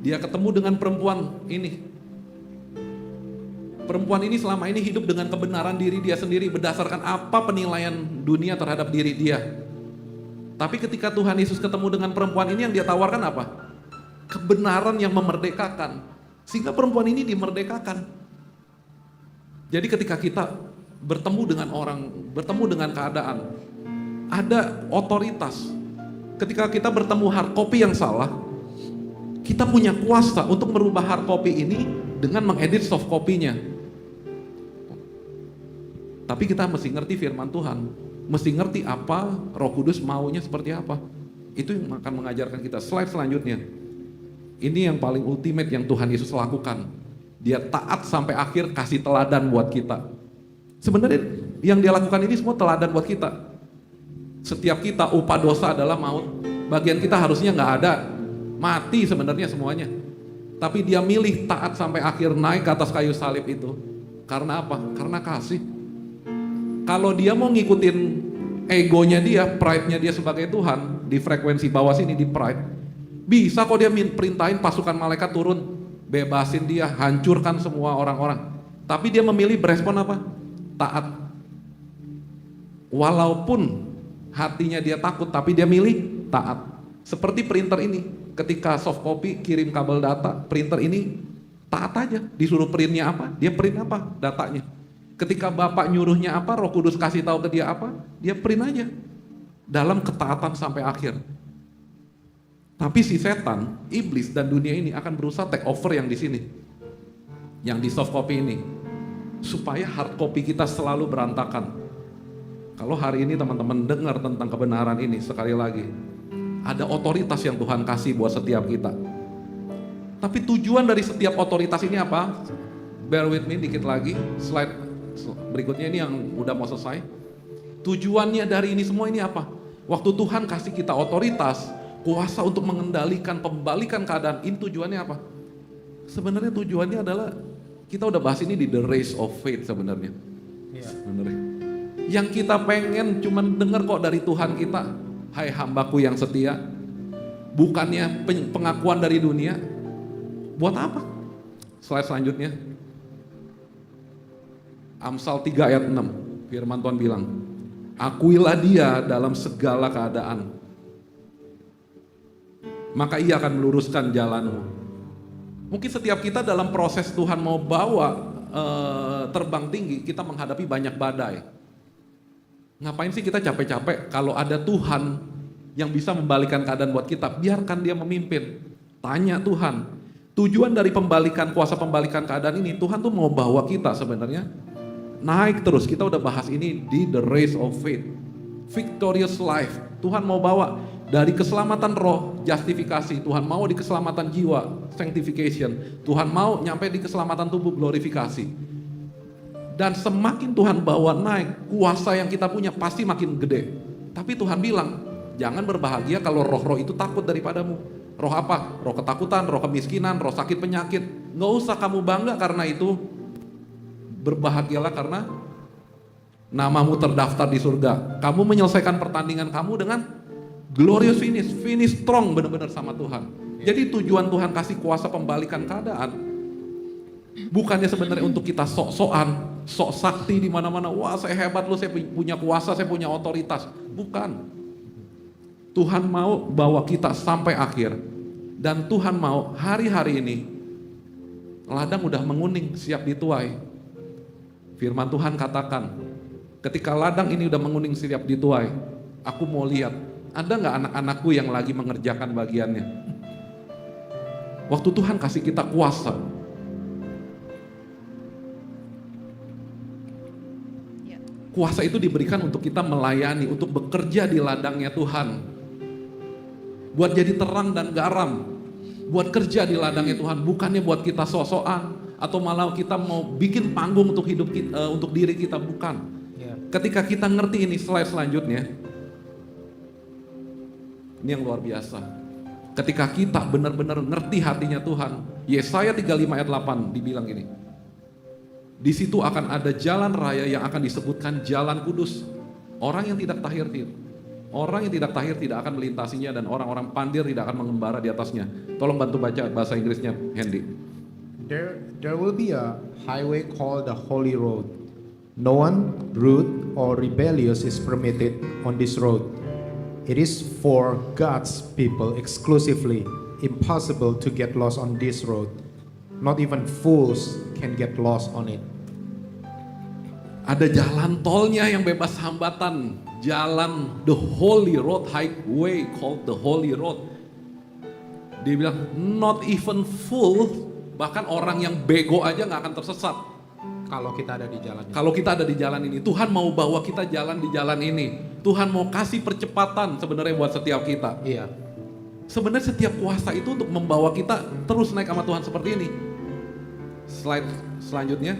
Dia ketemu dengan perempuan ini. Perempuan ini selama ini hidup dengan kebenaran diri dia sendiri berdasarkan apa penilaian dunia terhadap diri dia. Tapi ketika Tuhan Yesus ketemu dengan perempuan ini yang dia tawarkan apa? Kebenaran yang memerdekakan. Sehingga perempuan ini dimerdekakan. Jadi ketika kita bertemu dengan orang, bertemu dengan keadaan, ada otoritas. Ketika kita bertemu hard copy yang salah, kita punya kuasa untuk merubah hard copy ini dengan mengedit soft copy-nya. Tapi kita mesti ngerti firman Tuhan, mesti ngerti apa Roh Kudus maunya seperti apa. Itu yang akan mengajarkan kita. Slide selanjutnya. Ini yang paling ultimate yang Tuhan Yesus lakukan. Dia taat sampai akhir, kasih teladan buat kita. Sebenarnya yang dia lakukan ini semua teladan buat kita. Setiap kita upah dosa adalah maut. Bagian kita harusnya nggak ada, mati sebenarnya semuanya. Tapi dia milih taat sampai akhir, naik ke atas kayu salib itu. Karena apa? Karena kasih. Kalau dia mau ngikutin egonya dia, pride-nya dia sebagai Tuhan, di frekuensi bawah sini, di pride, bisa kok dia perintahin pasukan malaikat turun, bebasin dia, hancurkan semua orang-orang. Tapi dia memilih berespon apa? Taat. Walaupun hatinya dia takut, tapi dia milih taat. Seperti printer ini, ketika soft copy kirim kabel data, printer ini taat aja, disuruh printnya apa, dia print apa datanya. Ketika Bapak nyuruhnya apa, Roh Kudus kasih tahu ke dia apa, dia print aja. Dalam ketaatan sampai akhir. Tapi si setan, iblis dan dunia ini akan berusaha take over yang di sini. Yang di soft copy ini. Supaya hard copy kita selalu berantakan. Kalau hari ini teman-teman dengar tentang kebenaran ini, sekali lagi, ada otoritas yang Tuhan kasih buat setiap kita. Tapi tujuan dari setiap otoritas ini apa? Bear with me dikit lagi, slide berikutnya ini yang udah mau selesai. Tujuannya dari ini semua ini apa? Waktu Tuhan kasih kita otoritas, kuasa untuk mengendalikan, pembalikan keadaan, ini tujuannya apa? Sebenarnya tujuannya adalah, kita udah bahas ini di The Race of Faith sebenarnya. Sebenarnya. Yang kita pengen cuman dengar kok dari Tuhan kita, hai hambaku yang setia, bukannya pengakuan dari dunia. Buat apa? Slide selanjutnya. Amsal 3 ayat 6. Firman Tuhan bilang, akuilah dia dalam segala keadaan, maka ia akan meluruskan jalanmu. Mungkin setiap kita dalam proses Tuhan mau bawa terbang tinggi, kita menghadapi banyak badai. Ngapain sih kita capek-capek kalau ada Tuhan yang bisa membalikan keadaan buat kita? Biarkan dia memimpin. Tanya Tuhan. Tujuan dari kuasa pembalikan keadaan ini, Tuhan tuh mau bawa kita sebenarnya naik terus. Kita udah bahas ini di The Race of Faith, Victorious Life. Tuhan mau bawa dari keselamatan roh, justifikasi. Tuhan mau di keselamatan jiwa, sanctification. Tuhan mau nyampe di keselamatan tubuh, glorifikasi. Dan semakin Tuhan bawa naik, kuasa yang kita punya pasti makin gede. Tapi Tuhan bilang, jangan berbahagia kalau roh-roh itu takut daripadamu. Roh apa? Roh ketakutan, roh kemiskinan, roh sakit penyakit. Nggak usah kamu bangga karena itu. Berbahagialah karena namamu terdaftar di surga. Kamu menyelesaikan pertandingan kamu dengan glorious finish strong benar-benar sama Tuhan. Jadi tujuan Tuhan kasih kuasa pembalikan keadaan bukannya sebenarnya untuk kita sok-sokan, sok sakti di mana-mana. Wah, saya hebat loh, saya punya kuasa, saya punya otoritas. Bukan. Tuhan mau bawa kita sampai akhir. Dan Tuhan mau hari-hari ini ladang udah menguning, siap dituai. Firman Tuhan katakan, ketika ladang ini udah menguning siap dituai, aku mau lihat, ada nggak anak-anakku yang lagi mengerjakan bagiannya? Waktu Tuhan kasih kita kuasa, kuasa itu diberikan untuk kita melayani, untuk bekerja di ladangnya Tuhan. Buat jadi terang dan garam, buat kerja di ladangnya Tuhan, bukannya buat kita sok-sokan, atau malah kita mau bikin panggung untuk hidup kita, untuk diri kita, bukan. Ketika kita ngerti ini, slide selanjutnya, ini yang luar biasa. Ketika kita benar-benar ngerti hatinya Tuhan, Yesaya 35 ayat 8 dibilang gini, di situ akan ada jalan raya yang akan disebutkan jalan kudus. Orang yang tidak tahir tidak akan melintasinya, dan orang-orang pandir tidak akan mengembara di atasnya. Tolong bantu baca bahasa Inggrisnya, Hendy. There will be a highway called the Holy Road. No one rude or rebellious is permitted on this road. It is for God's people exclusively. Impossible to get lost on this road. Not even fools can get lost on it. Ada jalan tolnya yang bebas hambatan, jalan the Holy Road, highway called the Holy Road. Dia bilang not even fool, bahkan orang yang bego aja nggak akan tersesat. Kalau kita ada di jalan ini. Kalau kita ada di jalan ini, Tuhan mau bawa kita jalan di jalan ini. Tuhan mau kasih percepatan sebenarnya buat setiap kita. Iya. Sebenarnya setiap kuasa itu untuk membawa kita terus naik sama Tuhan seperti ini. Slide selanjutnya.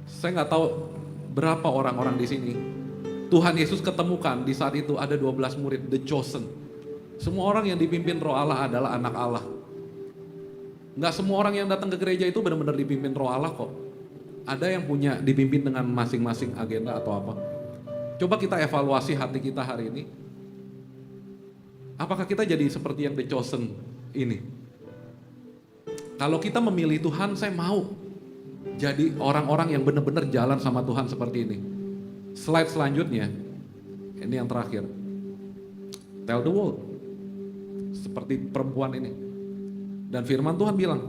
Saya nggak tahu berapa orang-orang di sini Tuhan Yesus ketemukan di saat itu ada 12 murid, the chosen. Semua orang yang dipimpin Roh Allah adalah anak Allah. Nggak semua orang yang datang ke gereja itu benar-benar dipimpin Roh Allah kok. Ada yang punya dipimpin dengan masing-masing agenda atau apa. Coba kita evaluasi hati kita hari ini. Apakah kita jadi seperti yang the chosen ini? Kalau kita memilih Tuhan, saya mau jadi orang-orang yang benar-benar jalan sama Tuhan seperti ini. Slide selanjutnya, ini yang terakhir. Tell the world. Seperti perempuan ini. Dan firman Tuhan bilang,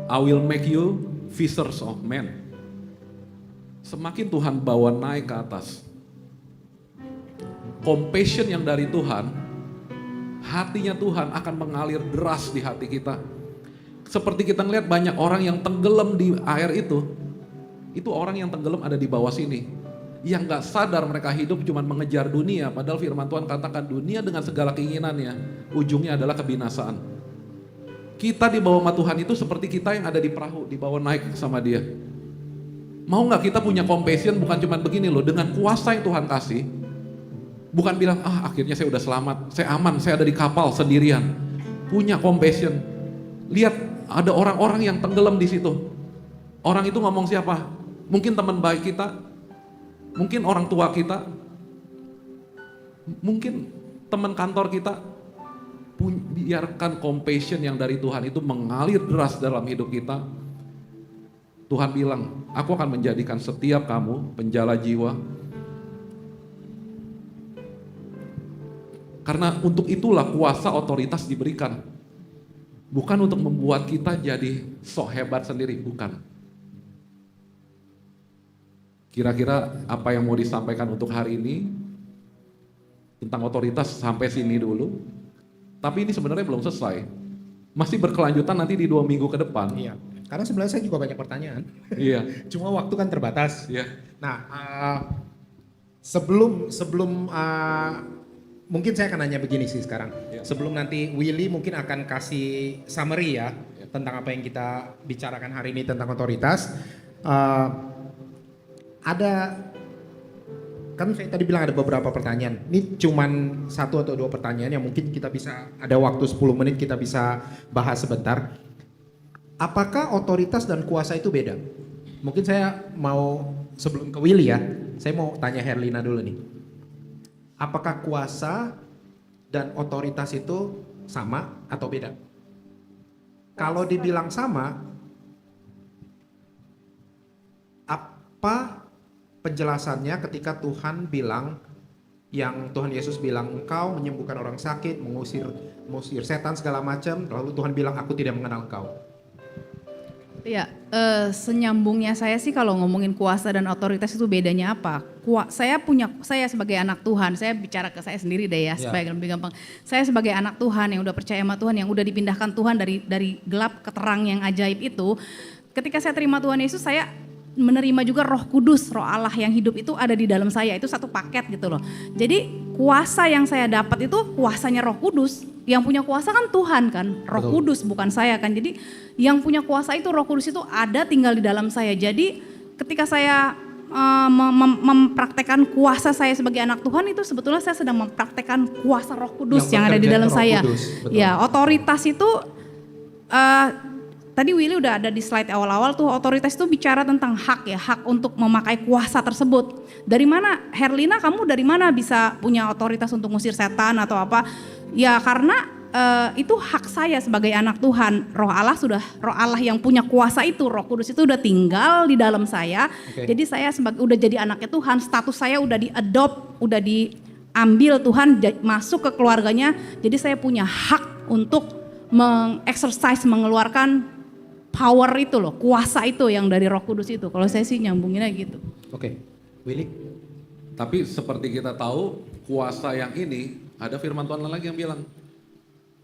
I will make you fishers of men. Semakin Tuhan bawa naik ke atas, compassion yang dari Tuhan, hatinya Tuhan akan mengalir deras di hati kita. Seperti kita ngeliat banyak orang yang tenggelam di air itu orang yang tenggelam ada di bawah sini. Yang gak sadar mereka hidup cuma mengejar dunia, padahal firman Tuhan katakan dunia dengan segala keinginannya, ujungnya adalah kebinasaan. Kita di bawah mata Tuhan itu seperti kita yang ada di perahu, dibawa naik sama Dia. Mau gak kita punya compassion, bukan cuma begini loh, dengan kuasa yang Tuhan kasih, bukan bilang, akhirnya saya udah selamat, saya aman, saya ada di kapal sendirian. Punya compassion. Lihat, ada orang-orang yang tenggelam di situ. Orang itu ngomong siapa? Mungkin teman baik kita, mungkin orang tua kita, mungkin teman kantor kita, biarkan compassion yang dari Tuhan itu mengalir deras dalam hidup kita, Tuhan bilang, aku akan menjadikan setiap kamu penjala jiwa. Karena untuk itulah kuasa otoritas diberikan. Bukan untuk membuat kita jadi sok hebat sendiri, bukan. Kira-kira apa yang mau disampaikan untuk hari ini tentang otoritas sampai sini dulu. Tapi ini sebenarnya belum selesai. Masih berkelanjutan nanti di 2 minggu ke depan. Iya. Karena sebenarnya saya juga banyak pertanyaan. Iya. Cuma waktu kan terbatas. Iya. Nah, sebelum mungkin saya akan nanya begini sih sekarang. Ya. Sebelum nanti Willy mungkin akan kasih summary ya tentang apa yang kita bicarakan hari ini tentang otoritas. Ada, kan saya tadi bilang ada beberapa pertanyaan. Ini cuman 1 atau 2 pertanyaan yang mungkin kita bisa, ada waktu 10 menit kita bisa bahas sebentar. Apakah otoritas dan kuasa itu beda? Mungkin saya mau, sebelum ke Willy ya, saya mau tanya Herlina dulu nih. Apakah kuasa dan otoritas itu sama atau beda? Kalau dibilang sama, apa penjelasannya ketika Tuhan bilang, yang Tuhan Yesus bilang, engkau menyembuhkan orang sakit, mengusir setan segala macam, lalu Tuhan bilang, aku tidak mengenal engkau. Ya, senyambungnya saya sih kalau ngomongin kuasa dan otoritas itu bedanya apa? Saya sebagai anak Tuhan, saya bicara ke saya sendiri deh ya, supaya lebih gampang. Saya sebagai anak Tuhan yang udah percaya sama Tuhan, yang udah dipindahkan Tuhan dari gelap ke terang yang ajaib itu, ketika saya terima Tuhan Yesus, saya menerima juga Roh Kudus, Roh Allah yang hidup itu ada di dalam saya, itu satu paket gitu loh. Jadi kuasa yang saya dapat itu kuasanya Roh Kudus. Yang punya kuasa kan Tuhan kan, Roh Kudus bukan saya kan. Jadi yang punya kuasa itu Roh Kudus itu ada tinggal di dalam saya. Jadi ketika saya mempraktekkan kuasa saya sebagai anak Tuhan itu sebetulnya saya sedang mempraktekkan kuasa Roh Kudus yang ada di dalam saya. Ya, otoritas itu tadi Willy udah ada di slide awal-awal tuh, otoritas itu bicara tentang hak ya, hak untuk memakai kuasa tersebut. Dari mana, Herlina kamu dari mana bisa punya otoritas untuk ngusir setan atau apa? Ya karena itu hak saya sebagai anak Tuhan. Roh Allah yang punya kuasa itu, Roh Kudus itu udah tinggal di dalam saya. Jadi saya udah jadi anaknya Tuhan, status saya udah di-adopt, udah diambil Tuhan masuk ke keluarganya. Jadi saya punya hak untuk mengexercise, mengeluarkan power itu loh, kuasa itu yang dari Roh Kudus itu. Kalau saya sih nyambunginnya gitu. Oke, Willy? Tapi seperti kita tahu, kuasa yang ini, ada firman Tuhan lagi yang bilang,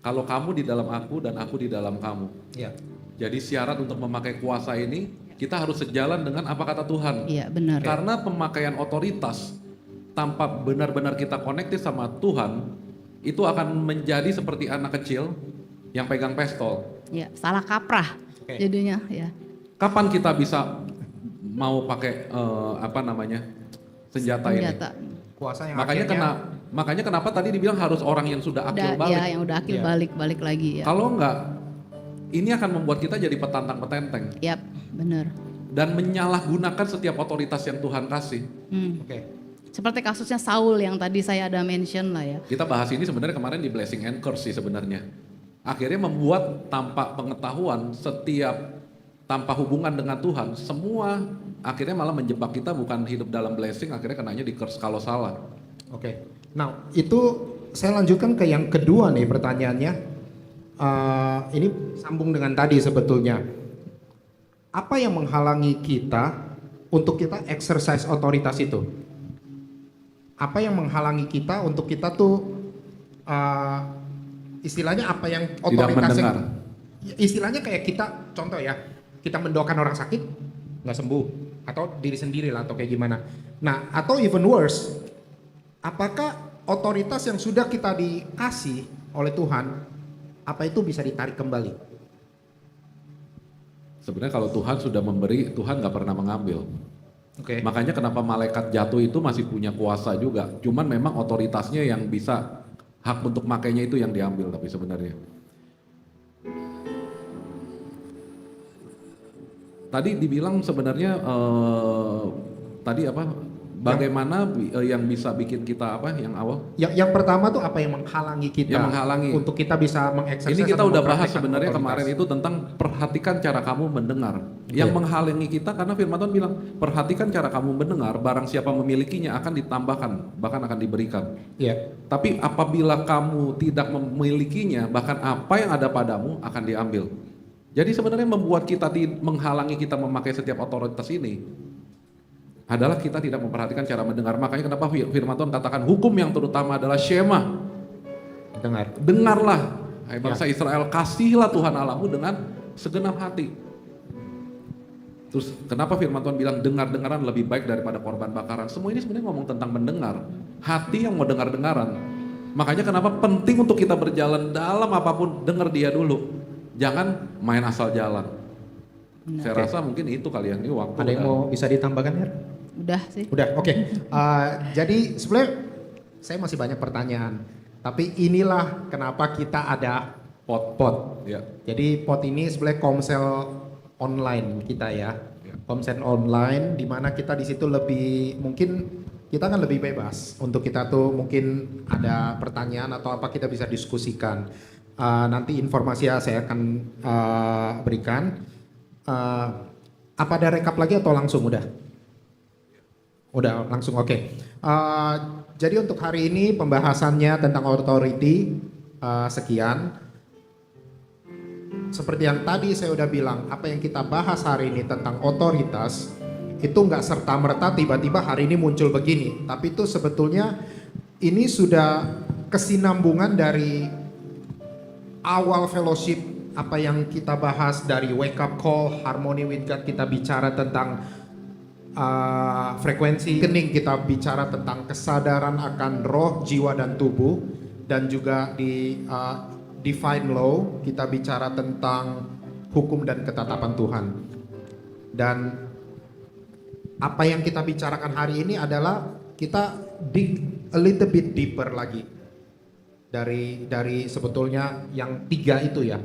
kalau kamu di dalam aku dan aku di dalam kamu. Ya. Jadi syarat untuk memakai kuasa ini, kita harus sejalan dengan apa kata Tuhan. Iya benar. Karena pemakaian otoritas, tanpa benar-benar kita connected sama Tuhan, itu akan menjadi seperti anak kecil yang pegang pistol. Ya, salah kaprah jadinya ya. Kapan kita bisa mau pakai senjata ini? Kuasa yang Makanya kenapa tadi dibilang harus orang yang sudah akil balik. Ya, yang udah akil balik lagi ya. Kalau enggak, ini akan membuat kita jadi petantang petenteng. Yap, benar. Dan menyalahgunakan setiap otoritas yang Tuhan kasih. Seperti kasusnya Saul yang tadi saya ada mention lah ya. Kita bahas ini sebenarnya kemarin di Blessing and Curse sih sebenarnya. Akhirnya membuat tanpa pengetahuan tanpa hubungan dengan Tuhan, semua akhirnya malah menjebak kita bukan hidup dalam blessing, akhirnya kenanya di curse kalau salah. Oke. Nah, itu saya lanjutkan ke yang kedua nih pertanyaannya. Ini sambung dengan tadi sebetulnya. Apa yang menghalangi kita untuk kita exercise otoritas itu? Apa yang menghalangi kita untuk kita tuh istilahnya apa yang otoritas yang, istilahnya kayak kita, contoh ya, kita mendoakan orang sakit nggak sembuh, atau diri sendiri lah, atau kayak gimana. Nah, atau even worse, apakah otoritas yang sudah kita dikasih oleh Tuhan, apa itu bisa ditarik kembali? Sebenarnya kalau Tuhan sudah memberi, Tuhan nggak pernah mengambil. Makanya kenapa malaikat jatuh itu masih punya kuasa juga. Cuman memang otoritasnya yang bisa, hak untuk makainya itu yang diambil tapi sebenarnya. Tadi dibilang sebenarnya Bagaimana yang bisa bikin kita apa yang awal? Yang pertama tuh apa yang menghalangi kita Yang menghalangi. untuk kita bisa mengeksersis. Ini kita atau udah bahas mempraktikkan sebenarnya otoritas. kemarin itu tentang perhatikan cara kamu mendengar. Yang menghalangi kita karena firman Tuhan bilang, perhatikan cara kamu mendengar, barang siapa memilikinya akan ditambahkan, bahkan akan diberikan. Iya. Tapi apabila kamu tidak memilikinya, bahkan apa yang ada padamu akan diambil. Jadi sebenarnya membuat kita menghalangi kita memakai setiap otoritas ini adalah kita tidak memperhatikan cara mendengar. Makanya kenapa firman Tuhan katakan hukum yang terutama adalah Shema. Dengarlah, hai bangsa Israel, kasihlah Tuhan Allahmu dengan segenap hati. Terus kenapa firman Tuhan bilang dengar-dengaran lebih baik daripada korban bakaran? Semua ini sebenarnya ngomong tentang mendengar. Hati yang mau dengar-dengaran. Makanya kenapa penting untuk kita berjalan dalam apapun, dengar dia dulu. Jangan main asal jalan. Saya rasa mungkin itu kali ya, ini waktu. Ada yang mau bisa ditambahkan, Her? Udah sih. Udah, oke. Jadi sebenarnya saya masih banyak pertanyaan. Tapi inilah kenapa kita ada pot. Ya. Jadi pot ini sebenarnya komsel online kita ya. Komsel online di mana kita di situ lebih mungkin kita kan lebih bebas untuk kita tuh mungkin ada pertanyaan atau apa kita bisa diskusikan. Nanti informasi saya akan berikan. Apa ada rekap lagi atau langsung udah? Udah langsung, oke. Jadi untuk hari ini pembahasannya tentang authority sekian. Seperti yang tadi saya udah bilang, apa yang kita bahas hari ini tentang otoritas itu nggak serta-merta tiba-tiba hari ini muncul begini. Tapi itu sebetulnya ini sudah kesinambungan dari awal fellowship, apa yang kita bahas dari wake up call, harmony with God, kita bicara tentang frekuensi kening, kita bicara tentang kesadaran akan roh, jiwa dan tubuh, dan juga di divine law kita bicara tentang hukum dan ketetapan Tuhan. Dan apa yang kita bicarakan hari ini adalah kita dig a little bit deeper lagi dari sebetulnya yang 3 itu ya.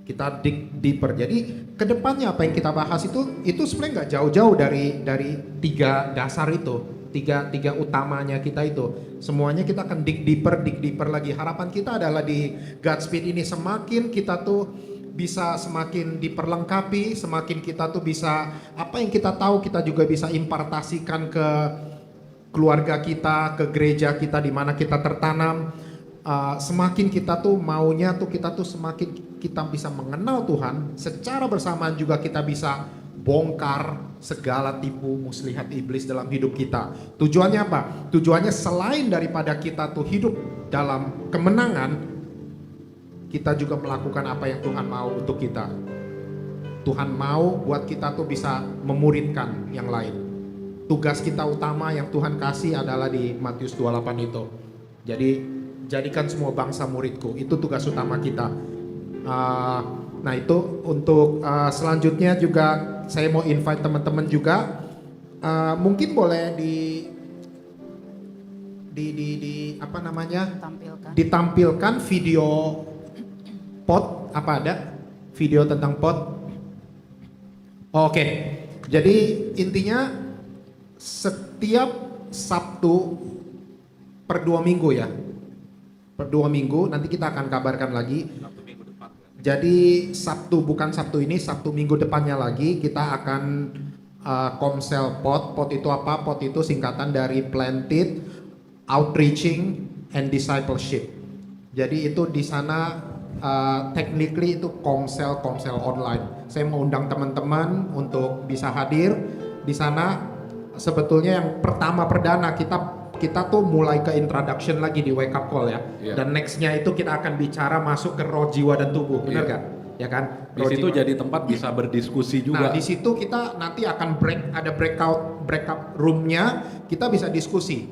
Kita dig deeper. Jadi kedepannya apa yang kita bahas itu sebenarnya nggak jauh-jauh dari 3 dasar itu, tiga utamanya kita itu. Semuanya kita akan dig deeper lagi. Harapan kita adalah di Godspeed ini semakin kita tuh bisa semakin diperlengkapi, semakin kita tuh bisa apa yang kita tahu kita juga bisa impartasikan ke keluarga kita, ke gereja kita di mana kita tertanam. Semakin kita tuh maunya tuh kita tuh semakin kita bisa mengenal Tuhan, secara bersamaan juga kita bisa bongkar segala tipu muslihat iblis dalam hidup kita. Tujuannya apa? Tujuannya selain daripada kita tuh hidup dalam kemenangan, kita juga melakukan apa yang Tuhan mau untuk kita. Tuhan mau buat kita tuh bisa memuridkan yang lain. Tugas kita utama yang Tuhan kasih adalah di Matius 28 itu. Jadi jadikan semua bangsa muridku, itu tugas utama kita. Nah itu untuk selanjutnya juga saya mau invite teman-teman juga, mungkin boleh di apa namanya, ditampilkan video pot, apa ada video tentang pot? Oke, jadi intinya setiap Sabtu per 2 minggu ya. Per 2 minggu, nanti kita akan kabarkan lagi. Jadi Sabtu, bukan Sabtu ini, Sabtu minggu depannya lagi kita akan komsel pot. Pot itu apa? Pot itu singkatan dari Planted, Outreaching, and Discipleship. Jadi itu di sana technically itu komsel online. Saya mau undang teman-teman untuk bisa hadir di sana. Sebetulnya yang pertama perdana kita tuh mulai ke introduction lagi di wake up call ya. Dan nextnya itu kita akan bicara masuk ke roh, jiwa dan tubuh, benar gak? Ya kan? Di situ jadi tempat bisa berdiskusi juga. Nah di situ kita nanti akan ada breakout roomnya, kita bisa diskusi.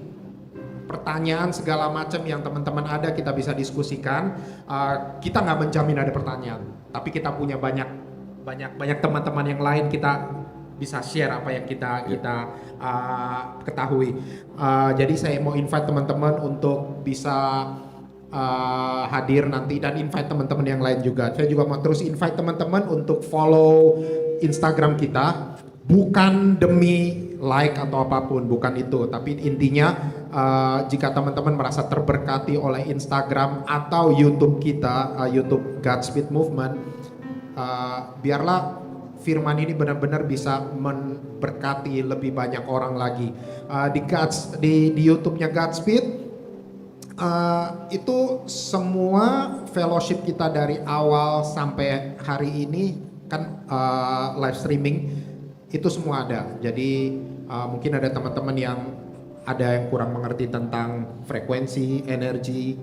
Pertanyaan segala macam yang teman-teman ada kita bisa diskusikan. Kita nggak menjamin ada pertanyaan, tapi kita punya banyak teman-teman yang lain, kita bisa share apa yang kita ketahui. Jadi saya mau invite teman-teman untuk bisa hadir nanti, dan invite teman-teman yang lain juga. Saya juga mau terus invite teman-teman untuk follow Instagram kita, bukan demi like atau apapun, bukan itu. Tapi intinya jika teman-teman merasa terberkati oleh Instagram atau YouTube kita, YouTube Godspeed Movement, biarlah firman ini benar-benar bisa memberkati lebih banyak orang lagi. Di YouTube-nya Godspeed, itu semua fellowship kita dari awal sampai hari ini kan live streaming itu semua ada. Jadi mungkin ada teman-teman yang ada yang kurang mengerti tentang frekuensi, energi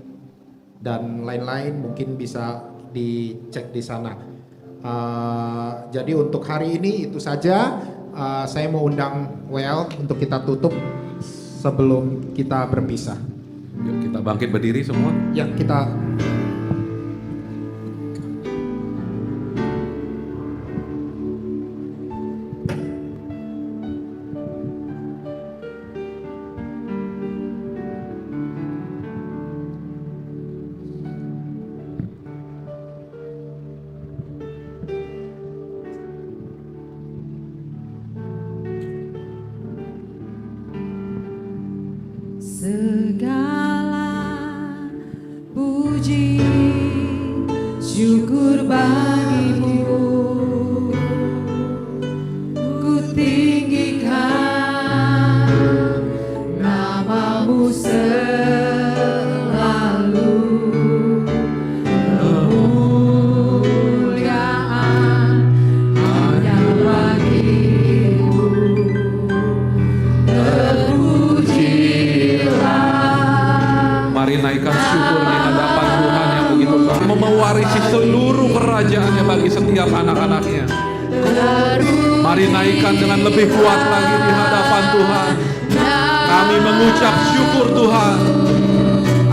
dan lain-lain, mungkin bisa dicek di sana. Jadi untuk hari ini itu saja. Saya mau undang Well untuk kita tutup sebelum kita berpisah. Yuk kita bangkit berdiri semua. Ya, kita segala puji syukur bagimu, ku tinggikan namamu selalu, kemuliaan hanya bagimu, Mari naikkan syukur di hadapan Tuhan yang begitu baik, mewarisi seluruh kerajaannya bagi setiap anak-anaknya. Mari naikkan dengan lebih kuat lagi di hadapan Tuhan. Kami mengucap syukur Tuhan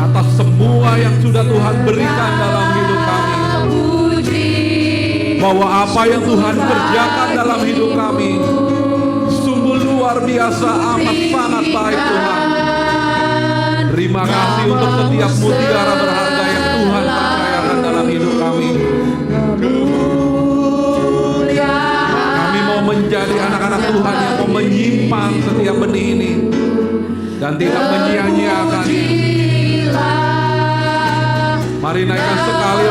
atas semua yang sudah Tuhan berikan dalam hidup kami. Bahwa apa yang Tuhan kerjakan dalam hidup kami sungguh luar biasa, amat sangat baik Tuhan. Terima kasih untuk setiap mutiara berharga yang Tuhan percayakan dalam hidup kami. Kami mau menjadi anak-anak Tuhan yang mau menyimpan setiap benih ini dan tidak menyia-nyiakannya. Mari naikkan sekali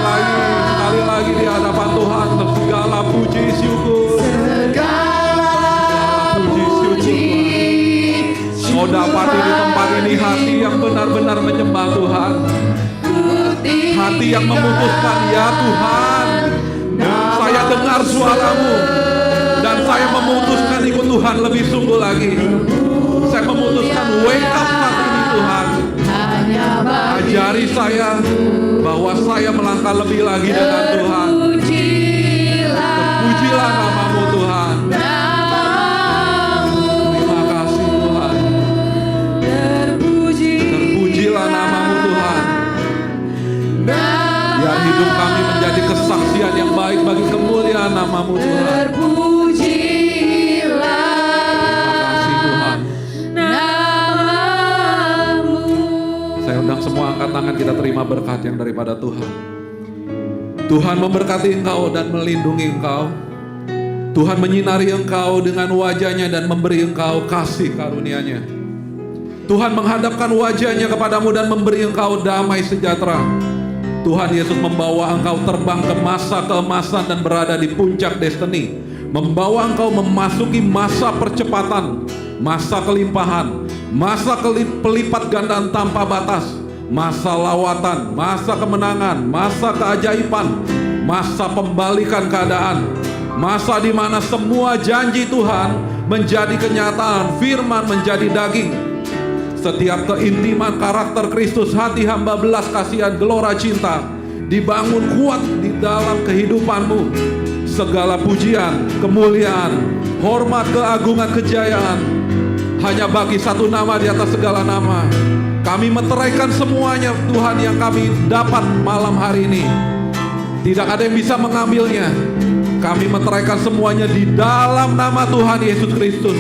lagi di hadapan Tuhan untuk segala puji syukur. Puji syukur Tuhan. Mau dapati di tempat ini hati yang benar-benar menyembah Tuhan, hati yang memutuskan, ya Tuhan, saya dengar suaramu dan saya memutuskan ikut Tuhan lebih sungguh lagi. Saya memutuskan wake up saat ini Tuhan. Ajari saya bahwa saya melangkah lebih lagi dengan Tuhan. Terpujilah namamu Tuhan. Terpujilah namamu Tuhan. Biar hidup kami menjadi kesaksian yang baik bagi kemuliaan namamu Tuhan. Terima kasih Tuhan. Saya undang semua angkat tangan, kita terima berkat yang daripada Tuhan. Tuhan memberkati engkau dan melindungi engkau. Tuhan menyinari engkau dengan wajahnya dan memberi engkau kasih karunia-Nya. Tuhan menghadapkan wajahnya kepadamu dan memberi engkau damai sejahtera. Tuhan Yesus membawa engkau terbang ke masa keemasan dan berada di puncak destiny. Membawa engkau memasuki masa percepatan, masa kelimpahan, masa pelipat gandaan tanpa batas, masa lawatan, masa kemenangan, masa keajaiban, masa pembalikan keadaan, masa di mana semua janji Tuhan menjadi kenyataan, firman menjadi daging. Setiap keintiman karakter Kristus, hati hamba belas kasihan, gelora cinta dibangun kuat di dalam kehidupanmu. Segala pujian, kemuliaan, hormat, keagungan, kejayaan hanya bagi satu nama di atas segala nama. Kami meteraikan semuanya Tuhan yang kami dapat malam hari ini. Tidak ada yang bisa mengambilnya. Kami meteraikan semuanya di dalam nama Tuhan Yesus Kristus,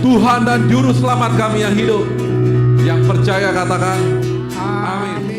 Tuhan dan Juru Selamat kami yang hidup. Yang percaya katakan amin.